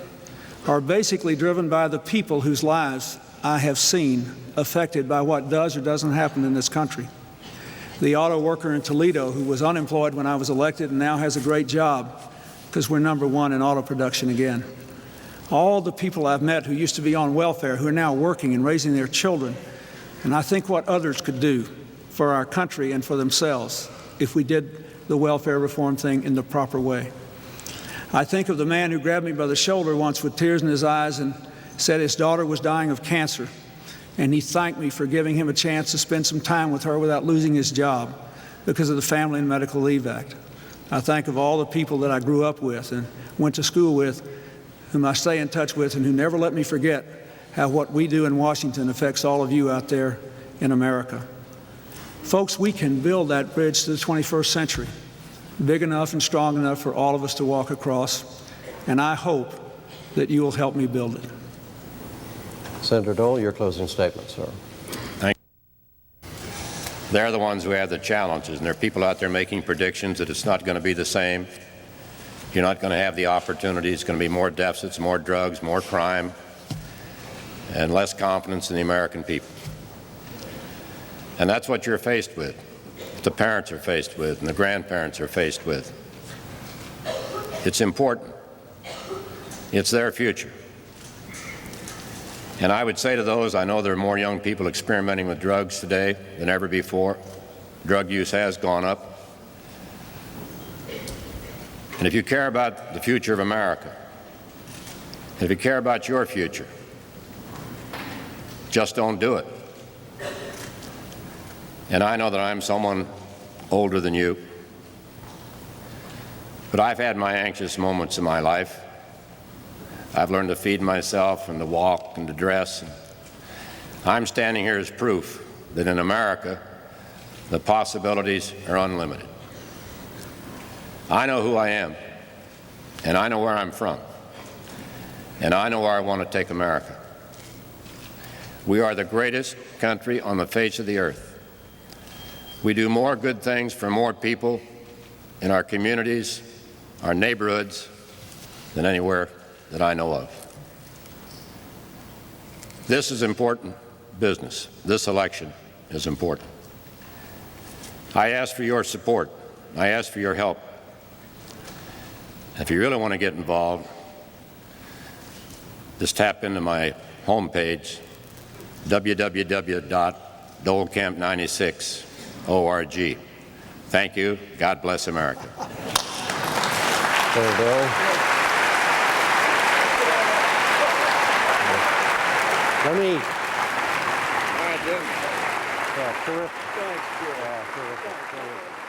are basically driven by the people whose lives I have seen affected by what does or doesn't happen in this country. The auto worker in Toledo who was unemployed when I was elected and now has a great job because we're #1 in auto production again. All the people I've met who used to be on welfare who are now working and raising their children. And I think what others could do for our country and for themselves if we did the welfare reform thing in the proper way. I think of the man who grabbed me by the shoulder once with tears in his eyes and said his daughter was dying of cancer, and he thanked me for giving him a chance to spend some time with her without losing his job because of the Family and Medical Leave Act. I think of all the people that I grew up with and went to school with, whom I stay in touch with, and who never let me forget how what we do in Washington affects all of you out there in America. Folks, we can build that bridge to the 21st century, big enough and strong enough for all of us to walk across, and I hope that you will help me build it. Senator Dole, your closing statement, sir. Thank you. They're the ones who have the challenges, and there are people out there making predictions that it's not going to be the same. You're not going to have the opportunities. It's going to be more deficits, more drugs, more crime, and less confidence in the American people. And that's what you're faced with, the parents are faced with, and the grandparents are faced with. It's important. It's their future. And I would say to those, I know there are more young people experimenting with drugs today than ever before. Drug use has gone up. And if you care about the future of America, if you care about your future, just don't do it. And I know that I'm someone older than you, but I've had my anxious moments in my life. I've learned to feed myself and to walk and to dress. I'm standing here as proof that in America, the possibilities are unlimited. I know who I am, and I know where I'm from, and I know where I want to take America. We are the greatest country on the face of the earth. We do more good things for more people in our communities, our neighborhoods, than anywhere that I know of. This is important business. This election is important. I ask for your support. I ask for your help. If you really want to get involved, just tap into my homepage, www.dolecamp96.org. Thank you. God bless America. Senator Dole. Let me. All right, Jim. Yeah, terrific. Thanks, Jim. Terrific.